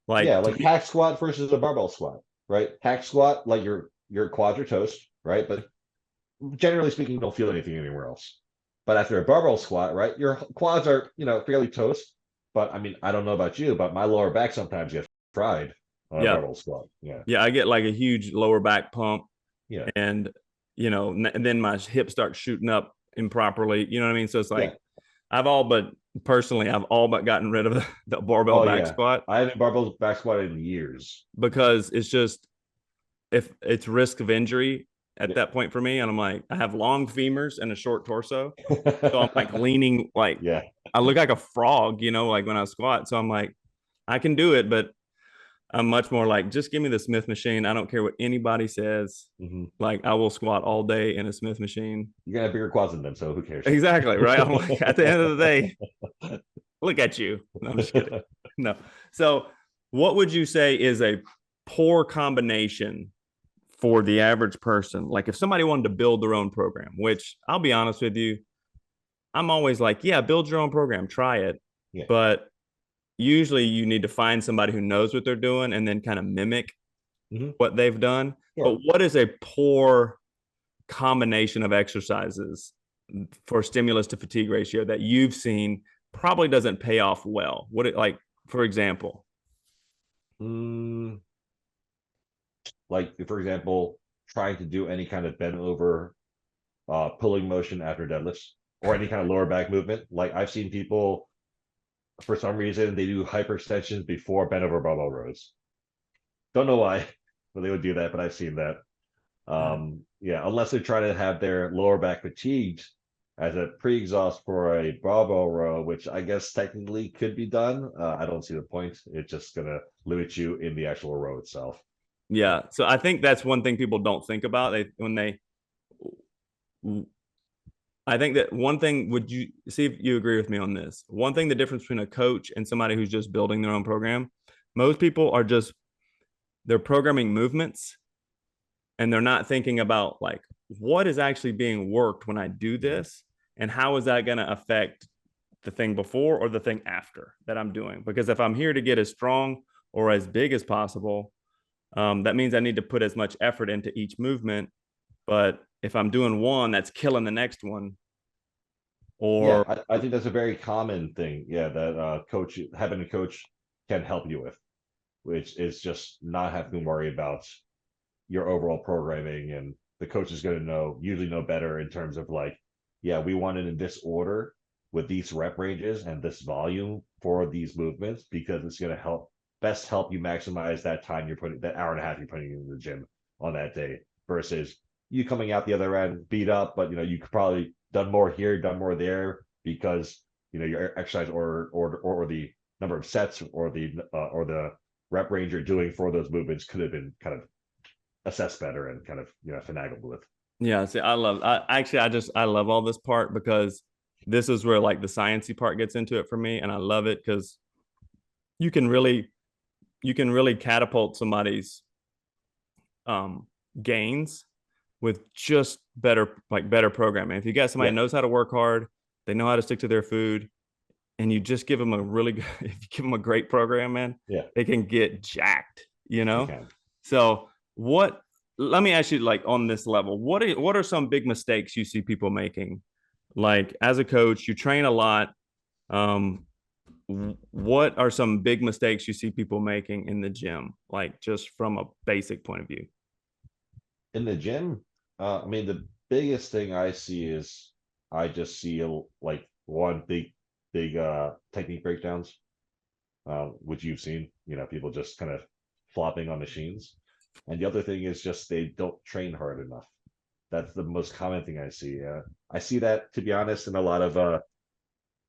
like to like me. hack squat versus a barbell squat, right? Hack squat, like your quads are toast, right? But generally speaking, you don't feel anything anywhere else. But after a barbell squat, right, your quads are, fairly toast. But I mean, I don't know about you, but my lower back sometimes gets fried on a Yeah. barbell squat. Yeah. Yeah. I get like a huge lower back pump, Yeah. and, and then my hips start shooting up improperly. You know what I mean? So it's Yeah. like, I've all but gotten rid of the barbell Oh back yeah. squat, I haven't barbell back squatted in years. because it's just, if it's risk of injury at Yeah. that point for me. And I'm like, I have long femurs and a short torso. So I'm like leaning, like Yeah. I look like a frog, like when I squat. So I'm like, I can do it, but I'm much more like, just give me the Smith machine. I don't care what anybody says. Mhm. Like, I will squat all day in a Smith machine. You're gonna have bigger quads than them, so who cares? Exactly. Right. I'm like, at the end of the day, Look at you. No, I'm just kidding. No. So, what would you say is a poor combination for the average person? Like, if somebody wanted to build their own program, which I'll be honest with you, I'm always like, yeah, build your own program, try it. Yeah. But usually you need to find somebody who knows what they're doing and then kind of mimic Hmm. what they've done. But Sure. what is a poor combination of exercises for stimulus to fatigue ratio that you've seen probably doesn't pay off well? What it like, for example? Mm, like for example, trying to do any kind of bent over pulling motion after deadlifts or any kind of lower back movement. Like I've seen people for some reason they do hyperextensions before bent over barbell rows. Don't know why, but they would do that, but I've seen that. Yeah, unless they're trying to have their lower back fatigued as a pre-exhaust for a barbell row, which I guess technically could be done. I don't see the point. It's just gonna limit you in the actual row itself. Yeah. So I think that's one thing people don't think about. They when they I think that one thing, would you see if you agree with me on this? One thing, the difference between a coach and somebody who's just building their own program, most people are just, they're programming movements and they're not thinking about like, what is actually being worked when I do this? And how is that going to affect the thing before or the thing after that I'm doing? Because if I'm here to get as strong or as big as possible, that means I need to put as much effort into each movement. But if I'm doing one that's killing the next one, Yeah, or I think that's a very common thing. Yeah, that coach having a coach can help you with, which is just not having to worry about your overall programming, and the coach is going to usually know better in terms of like, yeah, we want it in this order with these rep ranges and this volume for these movements because it's going to help you maximize that time you're putting, that hour and a half you're putting in the gym on that day versus you coming out the other end beat up, but you could probably done more here, done more there because your exercise or the number of sets or the rep range you're doing for those movements could have been kind of assess better and kind of finagled with. yeah, see, I love all this part because this is where like the sciencey part gets into it for me, and I love it because you can really you can really catapult somebody's um gains with just better programming. If you got somebody Yeah, who knows how to work hard, they know how to stick to their food, and you just give them a really good, if you give them a great program, man, yeah, they can get jacked, you they know? can. So what, let me ask you, like, on this level, what are some big mistakes you see people making? Like, as a coach, you train a lot. Um, what are some big mistakes you see people making in the gym, like just from a basic point of view? In the gym, I mean, the biggest thing I see is I just see like one big technique breakdowns, which you've seen, people just kind of flopping on machines. And the other thing is just they don't train hard enough. That's the most common thing I see. I see that, to be honest, in a lot of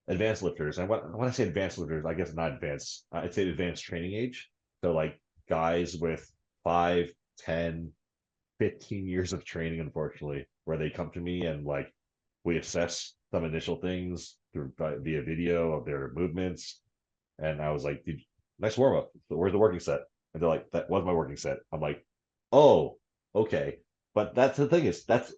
advanced lifters. And when I say advanced lifters, I guess not advanced. I'd say advanced training age. So like guys with 5, 10, 15 years of training, unfortunately, where they come to me and like we assess some initial things through via video of their movements. And I was like, nice warm up. So where's the working set? And they're like, that was my working set. I'm like, oh, okay. But that's the thing is that's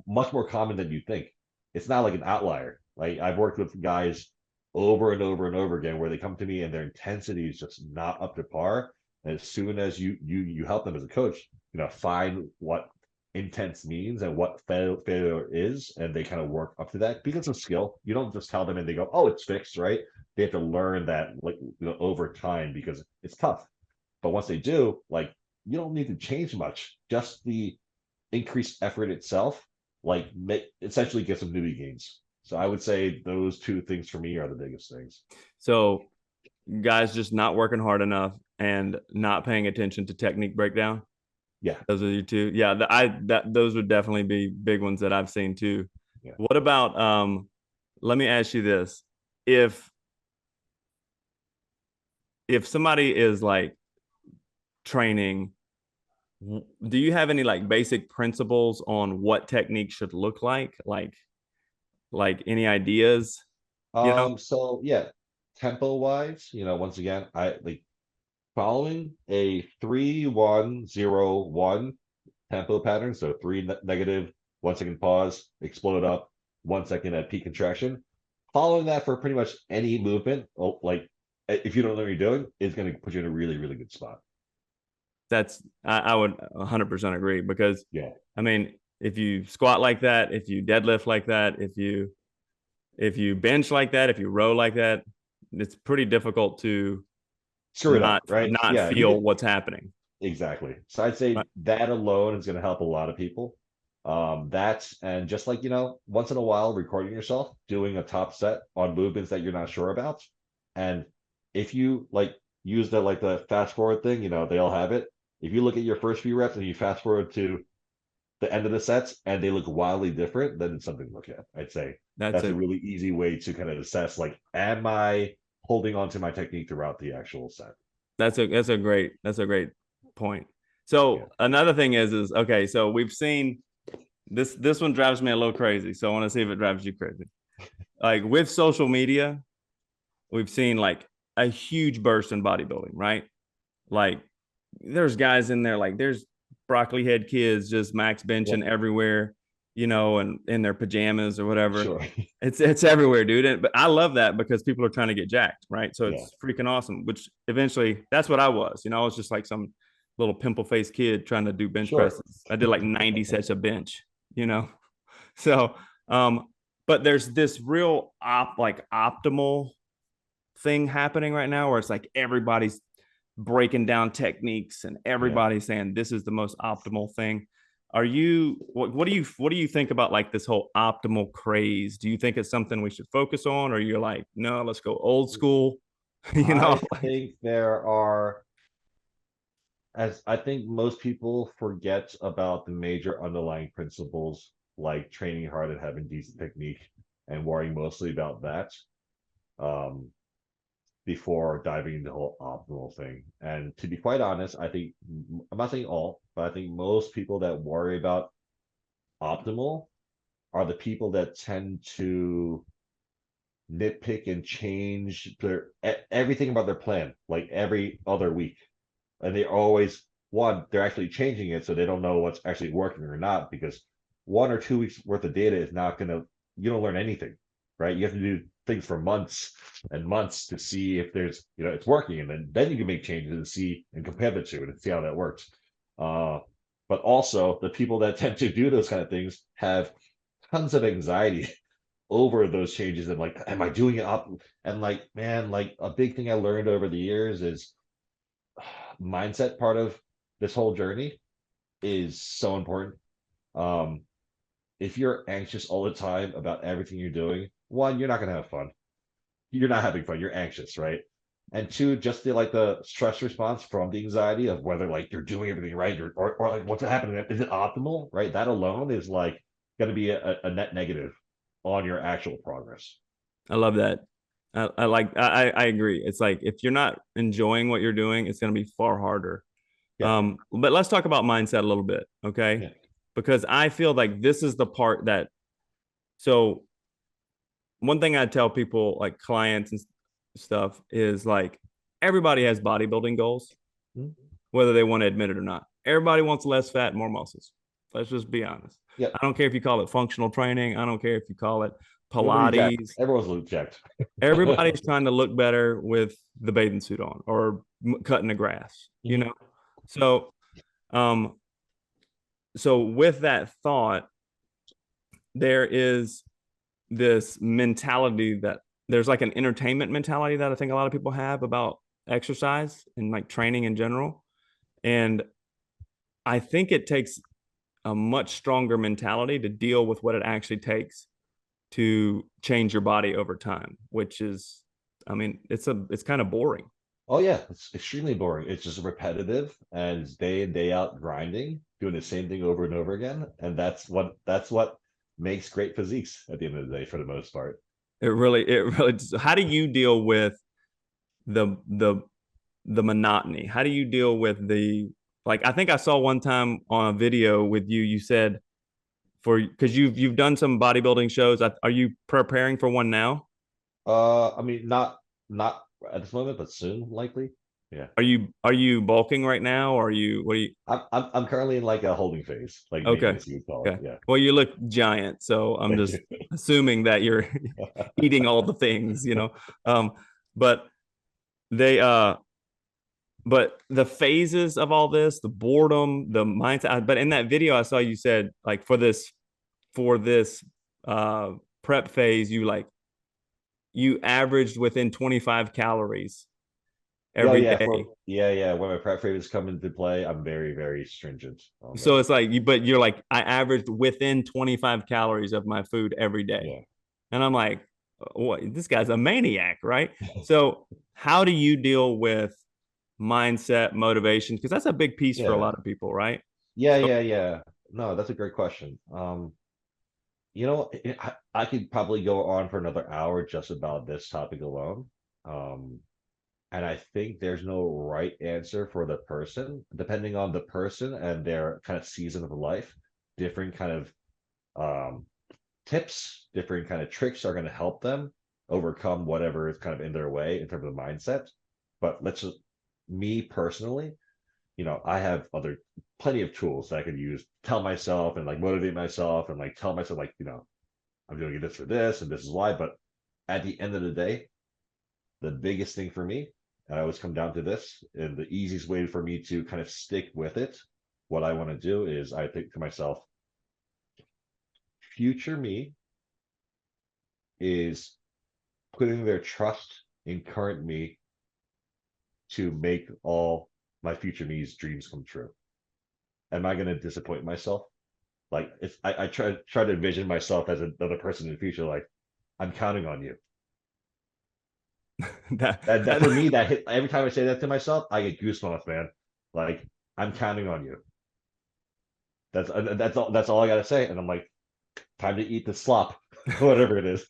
much more common than you think. It's not like an outlier. Like I've worked with guys over and over and over again where they come to me and their intensity is just not up to par. And as soon as you help them as a coach, find what intense means and what failure is, and they kind of work up to that because of skill. You don't just tell them and they go, oh, it's fixed, right? They have to learn that like over time because it's tough. But once they do, like you don't need to change much. Just the increased effort itself, like essentially get some newbie gains. So I would say those two things for me are the biggest things. So guys just not working hard enough and not paying attention to technique breakdown. Yeah, Those are your two. Yeah, those would definitely be big ones that I've seen too. yeah. What about let me ask you this. If somebody is like training, do you have any like basic principles on what technique should look like? Like any ideas, you know? So yeah. tempo wise, once again, I like following a 3-1-0-1 tempo pattern. So three negative, 1 second pause, explode up, 1 second at peak contraction. Following that for pretty much any movement, like if you don't know what you're doing, is going to put you in a really, really good spot. I would 100% agree because Yeah. I mean, if you squat like that, if you deadlift like that, if you bench like that, if you row like that, it's pretty difficult to Screw it up, not right? not Yeah, you feel get what's happening. exactly. So I'd Right. say that alone is going to help a lot of people. That's and just like once in a while recording yourself doing a top set on movements that you're not sure about. And if you like use the fast forward thing, they all have it. If you look at your first few reps and you fast forward to the end of the sets and they look wildly different, then it's something to look at. I'd say That's that's a a really easy way to kind of assess, like, am I holding on to my technique throughout the actual set? that's a great point. Yeah. So another thing is okay, so we've seen this one drives me a little crazy. So I want to see if it drives you crazy. Like with social media, we've seen like a huge burst in bodybuilding, right? Like there's guys in there, like there's broccoli head kids just max benching Yep. everywhere, and in their pajamas or whatever. Sure. It's everywhere, dude. But I love that because people are trying to get jacked, right? So Yeah. it's freaking awesome. Which eventually, that's what I was. I was just like some little pimple faced kid trying to do bench Sure. presses. I did like 90 sets of bench, you know. So, but there's this real optimal thing happening right now where it's like everybody's breaking down techniques and Yeah. everybody's saying this is the most optimal thing. What do you think about like this whole optimal craze? Do you think it's something we should focus on, or you're like, no, let's go old school? I Like, think there are, as I think most people forget about the major underlying principles, like training hard and having decent technique and worrying mostly about that. Um, before diving into the whole optimal thing. And to be quite honest, I think I'm not saying all, but I think most people that worry about optimal are the people that tend to nitpick and change everything about their plan like every other week. And they always they're actually changing it so they don't know what's actually working or not, because 1 or 2 weeks worth of data is not gonna you don't learn anything, right? You have to do things for months and months to see if there's it's working, and then you can make changes and see and compare the two and see how that works. uh but also the people that tend to do those kind of things have tons of anxiety over those changes and like, am I doing it up? And like, man, like a big thing I learned over the years is mindset part of this whole journey is so important. Um, if you're anxious all the time about everything you're doing, one, you're not gonna have fun. You're not having fun. You're anxious, right? And two, just the stress response from the anxiety of whether like you're doing everything right or like what's happening, is it optimal, right? That alone is like going to be a net negative on your actual progress. I love that. I agree. It's like if you're not enjoying what you're doing, it's going to be far harder. Yeah, But let's talk about mindset a little bit, okay? yeah, Because I feel like this is the part that so one thing I tell people, like clients and stuff, is like everybody has bodybuilding goals, mhm, whether they want to admit it or not. Everybody wants less fat, more muscles. Let's just be honest. yep. I don't care if you call it functional training. I don't care if you call it Everybody jacked. Pilates. Everyone's loot jacked. Everybody's trying to look better with the bathing suit on or cutting the grass, Mhm. So, um, so with that thought, there is this mentality that there's like an entertainment mentality that I think a lot of people have about exercise and like training in general. And I think it takes a much stronger mentality to deal with what it actually takes to change your body over time, which is, I mean, it's kind of boring. Oh yeah, it's extremely boring. It's just repetitive and it's day in day out grinding, doing the same thing over and over again, and that's what makes great physiques at the end of the day for the most part. It really. How do you deal with the the the monotony? How do you deal with the like? I think I saw one time on a video with you. You said because you've done some bodybuilding shows. Are you preparing for one now? I mean, not not at this moment, but soon, likely. Yeah. Are you bulking right now, or are you what are you? I'm currently in like a holding phase, like Okay. maintenance, you would call Okay. it. Yeah. Well, you look giant, so I'm Thank just you. assuming that you're eating all the things. But they but the phases of all this, the boredom, the mindset. But in that video I saw, you said like for this uh prep phase, you averaged within 25 calories Yeah, every yeah, day. yeah. When my prep favors come into play, I'm very, very stringent on So those. it's like but you're like, I averaged within 25 calories of my food every day. Yeah. And I'm like, what, this guy's a maniac, right? So how do you deal with mindset, motivation? Because that's a big piece for a Yeah. lot of people, right? Yeah, So yeah, yeah. No, that's a great question. I could probably go on for another hour just about this topic alone. Um, and I think there's no right answer for the person, depending on the person and their kind of season of life. Different kind of um, tips, different kind of tricks are going to help them overcome whatever is kind of in their way in terms of mindset. But let's just, me personally, I have other plenty of tools that I could use, tell myself and like motivate myself and like tell myself like, I'm doing this for this and this is why. But at the end of the day, the biggest thing for me, and I always come down to this, and the easiest way for me to kind of stick with it, what I want to do is I think to myself, future me is putting their trust in current me to make all my future me's dreams come true. Am I going to disappoint myself? Like if I try to envision myself as another person in the future, like I'm counting on you. that, That that for me, that hit every time I say that to myself, I get goosebumps, man. Like I'm counting on you. That's all I gotta say. And I'm like, time to eat the slop, whatever it is.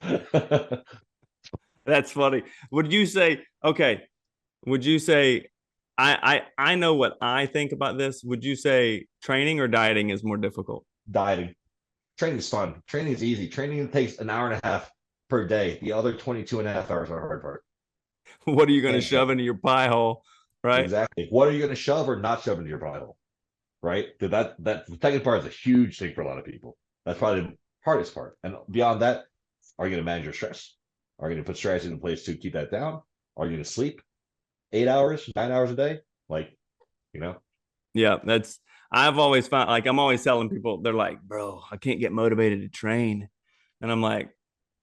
that's funny. Would you say, okay, would you say, I know what I think about this. Would you say training or dieting is more difficult? Dieting. Training is fun. Training is easy. Training takes an hour and a half per day. The other 22 and a half hours are hard part. What are you going to Hands shove down. into your pie hole, right? Exactly. What are you going to shove or not shove into your Bible? Right? That the second part is a huge thing for a lot of people. That's probably the hardest part. And beyond that, are you going to manage your stress? Are you going to put strategies in place to keep that down? Are you going to sleep 8 hours, 9 hours a day? Like, you know, Yeah, I've always found, like, I'm always telling people, they're like, bro, I can't get motivated to train. And I'm like,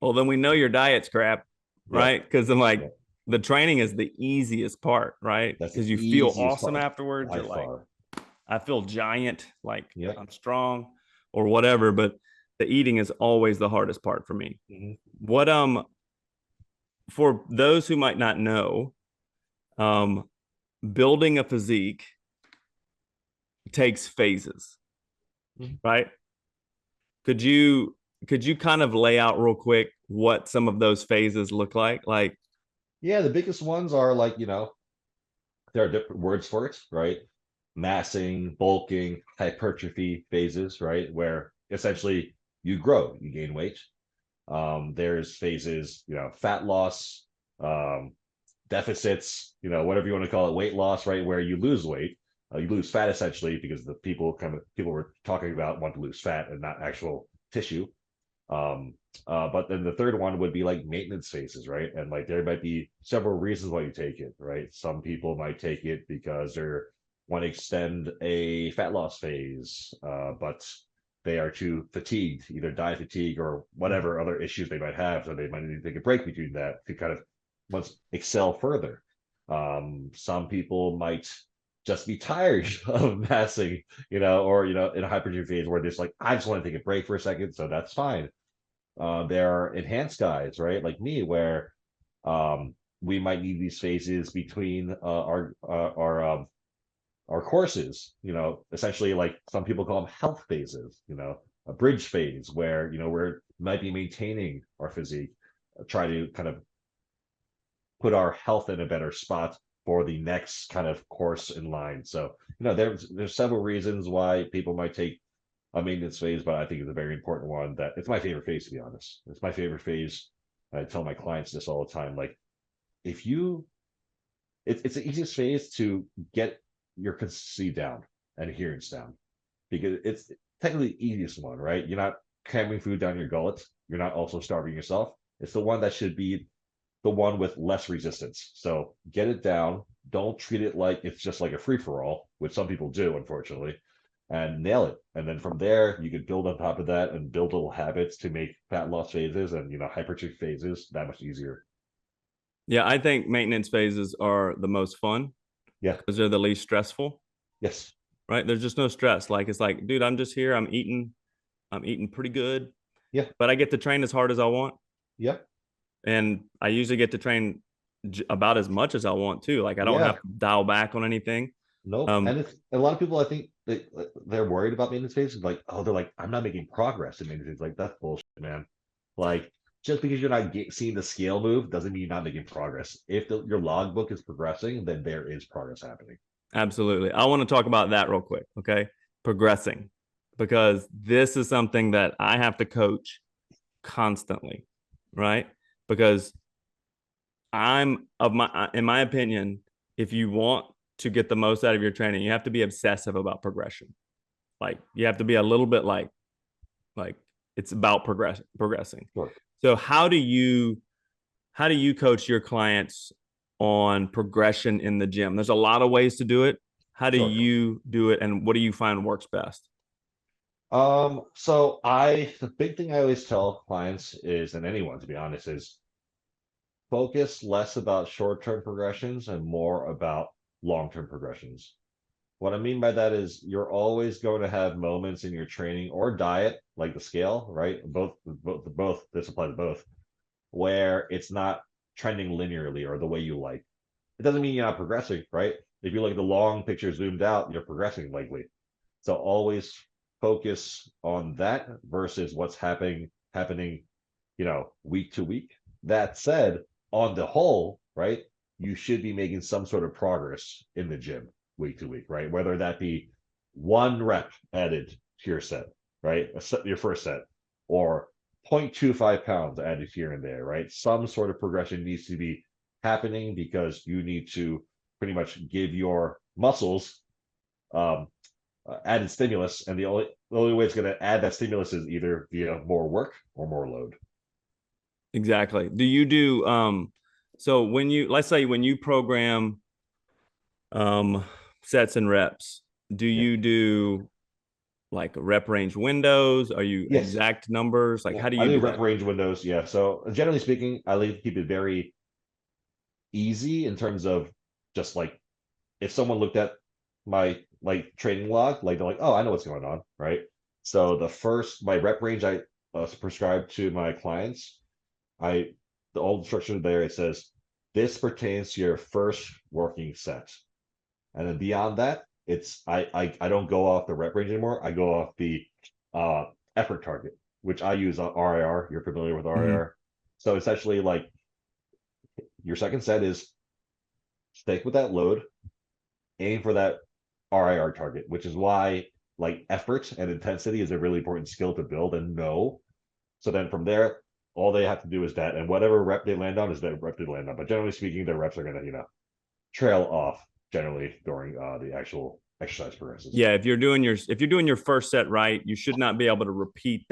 well, then we know your diet's crap, yeah, right? Because I'm yeah. like, the training is the easiest part, right? That's the Because you feel easiest awesome part afterwards. by You're like, far. I feel giant, like Yeah. I'm strong or whatever. But the eating is always the hardest part for me. Mhm. What For those who might not know, um, building a physique takes phases, Mhm. right? Could you kind of lay out real quick what some of those phases look like? Like, Yeah, the biggest ones are like, there are different words for it, right? Massing, bulking, hypertrophy phases, right? Where essentially you grow, you gain weight. There's phases, fat loss, um, deficits, whatever you want to call it, weight loss, right? Where you lose weight, you lose fat essentially because the people we're talking about want to lose fat and not actual tissue. Um, but then the third one would be like maintenance phases, right? And like there might be several reasons why you take it, right? Some people might take it because they're want to extend a fat loss phase, but they are too fatigued, either diet fatigue or whatever other issues they might have. So they might need to take a break between that to kind of once excel further. Some people might just be tired of massing, or in a hypertrophy phase where they're just like, I just want to take a break for a second, so that's fine. There are enhanced guys, right, like me, where we might need these phases between our courses. Essentially, like some people call them health phases. A bridge phase where we're might be maintaining our physique, try to kind of put our health in a better spot for the next kind of course in line. So there's several reasons why people might take a maintenance phase, but I think it's a very important one. That it's my favorite phase, to be honest. It's my favorite phase. I tell my clients this all the time. Like if you, it's the easiest phase to get your consistency down and adherence down because it's technically the easiest one, right? You're not cramming food down your gullet. You're not also starving yourself. It's the one that should be the one with less resistance. So get it down. Don't treat it like it's just like a free for all, which some people do, unfortunately, and nail it. And then from there, you could build on top of that and build little habits to make fat loss phases and hypertrophy phases that much easier. Yeah, I think maintenance phases are the most fun Yeah. because they're the least stressful, Yes. right? There's just no stress. Like it's like, dude, I'm just here. I'm eating pretty good, Yeah. but I get to train as hard as I want. Yep. And I usually get to train about as much as I want to. Like I don't have Yeah. to dial back on anything. Nope. Um, And it's a lot of people. I think they're worried about maintenance phases. Like, oh, they're like, I'm not making progress in maintenance phases. Like that's bullshit, man. Like just because you're not seeing the scale move doesn't mean you're not making progress. If your logbook is progressing, then there is progress happening. Absolutely. I want to talk about that real quick. Okay. Progressing, because this is something that I have to coach constantly, right? Because in my opinion, if you want to get the most out of your training, you have to be obsessive about progression. Like you have to be a little bit like it's about progressing. Sure. So how do you coach your clients on progression in the gym? There's a lot of ways to do it. How do Sure. you do it, and what do you find works best? So the big thing I always tell clients is, and anyone to be honest, is focus less about short-term progressions and more about long-term progressions. What I mean by that is you're always going to have moments in your training or diet, like the scale, right? Both, this applies to both, where it's not trending linearly or the way you like. It doesn't mean you're not progressing, right? If you look at the long picture zoomed out, you're progressing likely. So always focus on that versus what's happening, week to week. That said, on the whole, right, you should be making some sort of progress in the gym week to week, right? Whether that be 1 rep added to your set, right? Your first set, or 0.25 pounds added here and there, right? Some sort of progression needs to be happening because you need to pretty much give your muscles um, added stimulus, and the only way it's going to add that stimulus is either via more work or more load. Exactly. Do you do so when you let's say when you program um sets and reps, do Yeah. you do like rep range windows? Are you Yes. exact numbers? Like Yeah. how do I you do do rep that? range windows. Yeah. So generally speaking, I like to keep it very easy in terms of just like if someone looked at my like training log, like they're like, oh, I know what's going on, right? So my rep range I prescribe to my clients, I the old instruction there it says this pertains to your first working set. And then beyond that, it's I don't go off the rep range anymore. I go off the uh, effort target, which I use on RIR. You're familiar with Mhm. RIR. So essentially, like your second set is stick with that load, aim for that RIR target, which is why like effort and intensity is a really important skill to build and know. So then from there, all they have to do is that, and whatever rep they land on is that rep they land on. But generally speaking, their reps are gonna trail off generally during the actual exercise progresses. Yeah, if you're doing your first set right, you should not be able to repeat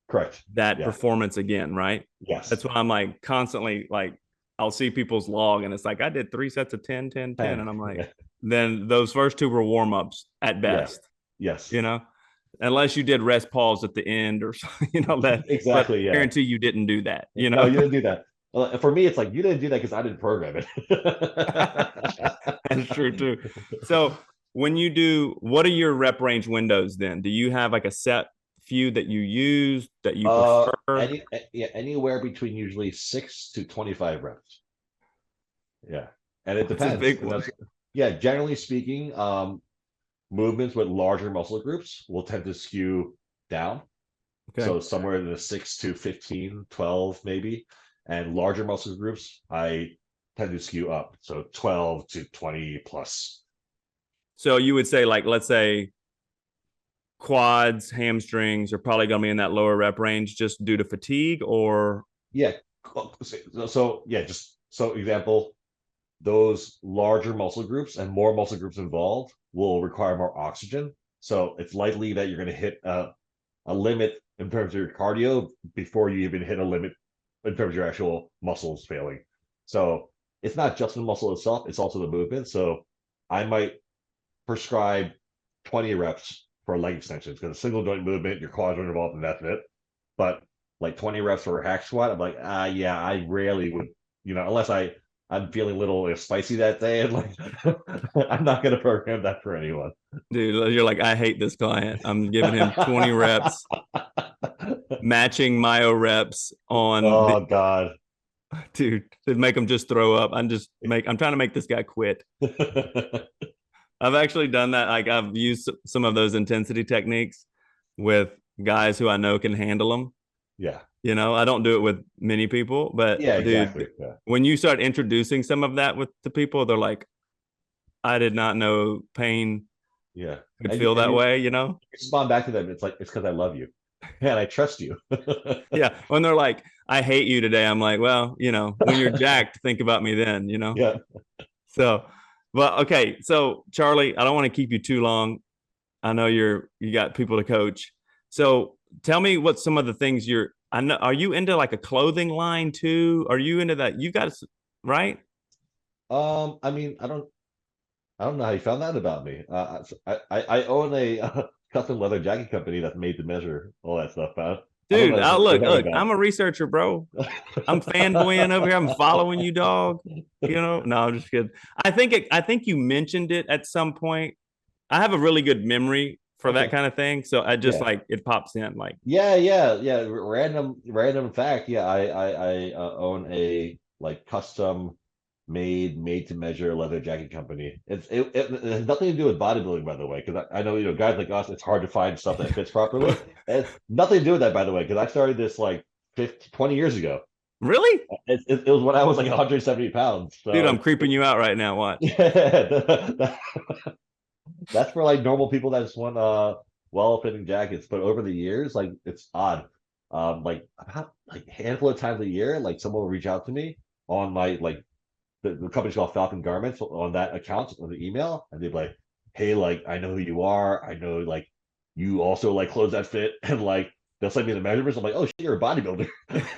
Correct. that Yeah. performance again, right? That's Yes. why I'm like constantly like I'll see people's log and it's like I did 3 sets of 10, 10, 10, 10. and I'm like, Yeah. then those first two were warm-ups at Yeah. best, Yes. you know, unless you did rest pause at the end or something, that, but Exactly. I Yeah. guarantee you didn't do that, No, you didn't do that. Well, for me, it's like you didn't do that because I didn't program it. That's true too. So when you do, what are your rep range windows then? Do you have like a set few that you use that you prefer? Yeah, anywhere between usually 6 to 25 reps. Yeah, and it That's a depends. big And one. that's yeah, generally speaking, movements with larger muscle groups will tend to skew down. Okay. So somewhere in the 6 to 15, 12 maybe. And larger muscle groups, I tend to skew up. So 12 to 20 plus. So you would say like, let's say quads, hamstrings are probably going to be in that lower rep range just due to fatigue or Yeah. So yeah, just So example, those larger muscle groups and more muscle groups involved will require more oxygen. So it's likely that you're going to hit a limit in terms of your cardio before you even hit a limit in terms of your actual muscles failing. So it's not just the muscle itself, it's also the movement. So I might prescribe 20 reps for leg extensions because a single joint movement, your quads are involved, and that's it. But like 20 reps for a hack squat, I'm like, yeah, I rarely would, unless I'm feeling a little spicy that day, and like I'm not going to program that for anyone. Dude, you're like, I hate this client. I'm giving him 20 reps, matching myo reps on the Oh God. dude to make him just throw up. I'm trying to make this guy quit. I've actually done that. Like I've used some of those intensity techniques with guys who I know can handle them. Yeah. I don't do it with many people, but Yeah, dude, exactly. Yeah. when you start introducing some of that with the people, they're like, I did not know pain Yeah. could And you, feel and that you way, you know? respond back to them. It's like, it's because I love you. And I trust you. Yeah. When they're like, I hate you today, I'm like, well, when you're jacked, think about me then. Yeah. So, well, okay. So, Charly, I don't want to keep you too long. I know you got people to coach. So, tell me what some of the things I know, are you into like a clothing line too? Are you into that? You got, right? I mean, I don't know how you found that about me. I own a custom leather jacket company that's made to measure all that stuff. I don't Dude, know what you're look, talking I'm a researcher, bro. I'm fanboying over here. I'm following you, dog. No, I'm just kidding. I think you mentioned it at some point. I have a really good memory for that Okay. kind of thing, so I just Yeah. like it pops in. Like, Yeah. Random fact. Yeah, I own a like custom made to measure leather jacket company. It has nothing to do with bodybuilding, by the way, because I know guys like us, it's hard to find stuff that fits properly. It's nothing to do with that, by the way, because I started this like 20 years ago. really, It was when I was like 170 pounds. dude, So I'm creeping you out right now. Watch, yeah, that's for like normal people that just want well-fitting jackets. But over the years, like it's odd. Like about like a handful of times a year, like someone will reach out to me on my like the company's called Falcon Garments on that account on the email, and they're like, "Hey, like I know who you are. I know like you also like clothes that fit," and like they'll send me the measurements. I'm like, "Oh, shit, you're a bodybuilder."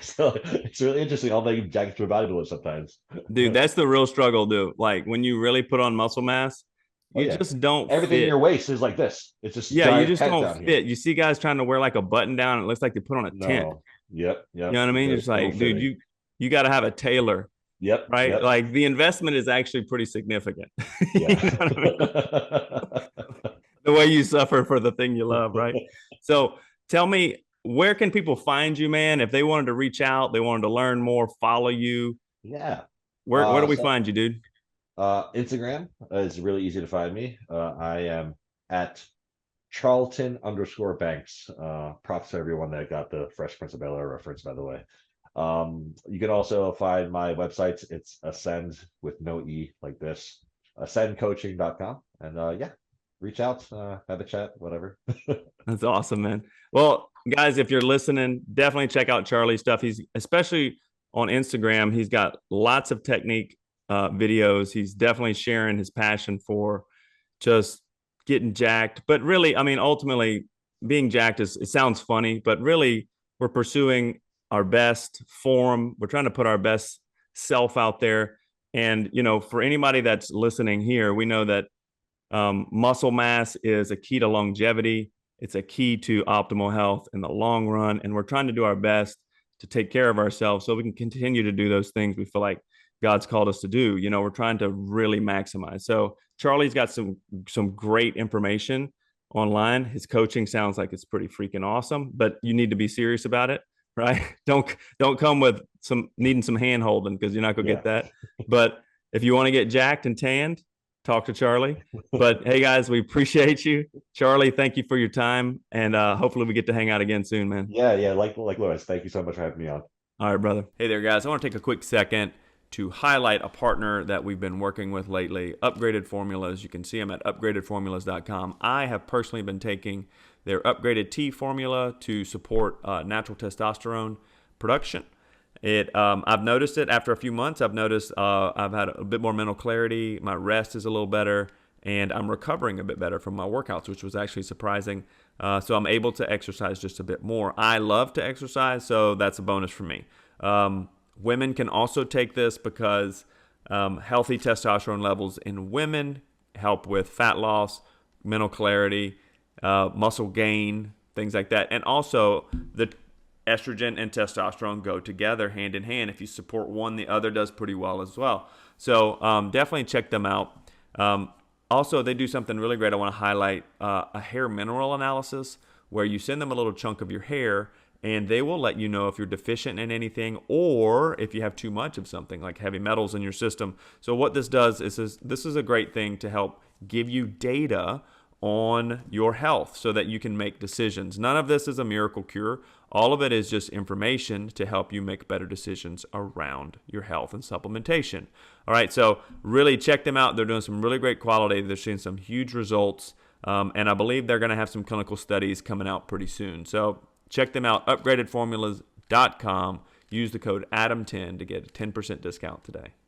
So it's really interesting. I'll make jackets for bodybuilders sometimes. dude. That's the real struggle, dude. Like when you really put on muscle mass, Oh you yeah, just don't everything in fit. your waist is like this. It's just Yeah, you giant just tent don't down here. fit. You see guys trying to wear like a button down, and it looks like they put on a tent. No. Yep. You know Yep. what I mean? You're Very just ill like, dude, fitting. you got to have a tailor, Yep. right? Yep. Like the investment is actually pretty significant. You Yeah. know what I mean? The way you suffer for the thing you love, right? So tell me, where can people find you, man? If they wanted to reach out, they wanted to learn more, follow you, Yeah. where do we So find you, dude? Instagram is really easy to find me. I am at Charlton_Banks. Props to everyone that got the Fresh Prince of Bel-Air reference, by the way. You can also find my website. It's Ascend with no E like this, ascendcoaching.com. And yeah, reach out, have a chat, whatever. That's awesome, man. Well, guys, if you're listening, definitely check out Charly's stuff. He's especially on Instagram. He's got lots of technique videos. He's definitely sharing his passion for just getting jacked. But really, I mean, ultimately, being jacked it sounds funny, but really, we're pursuing our best form. We're trying to put our best self out there. And for anybody that's listening here, we know that muscle mass is a key to longevity. It's a key to optimal health in the long run. And we're trying to do our best to take care of ourselves so we can continue to do those things we feel like God's called us to do. We're trying to really maximize. So Charly's got some great information online. His coaching sounds like it's pretty freaking awesome, but you need to be serious about it, right? Don't come with some needing some hand holding because you're not gonna Yeah. get that. But if you want to get jacked and tanned, talk to Charly. But hey, guys, we appreciate you. Charly, thank you for your time. And hopefully we get to hang out again soon, man. Yeah. Like Lewis, thank you so much for having me on. All right, brother. Hey there, guys. I want to take a quick second to highlight a partner that we've been working with lately, Upgraded Formulas. You can see them at upgradedformulas.com. I have personally been taking their upgraded T formula to support natural testosterone production. I've noticed it after a few months. I've noticed I've had a bit more mental clarity. My rest is a little better, and I'm recovering a bit better from my workouts, which was actually surprising. So I'm able to exercise just a bit more. I love to exercise, so that's a bonus for me. Women can also take this because healthy testosterone levels in women help with fat loss, mental clarity, muscle gain, things like that. And also, the estrogen and testosterone go together hand in hand. If you support one, the other does pretty well as well. So definitely check them out. Also, they do something really great. I want to highlight a hair mineral analysis where you send them a little chunk of your hair and they will let you know if you're deficient in anything or if you have too much of something like heavy metals in your system. So what this does is this is a great thing to help give you data on your health so that you can make decisions. None of this is a miracle cure. All of it is just information to help you make better decisions around your health and supplementation. All right, so really check them out. They're doing some really great quality. They're seeing some huge results, and I believe they're going to have some clinical studies coming out pretty soon. So check them out, upgradedformulas.com. Use the code ADAM10 to get a 10% discount today.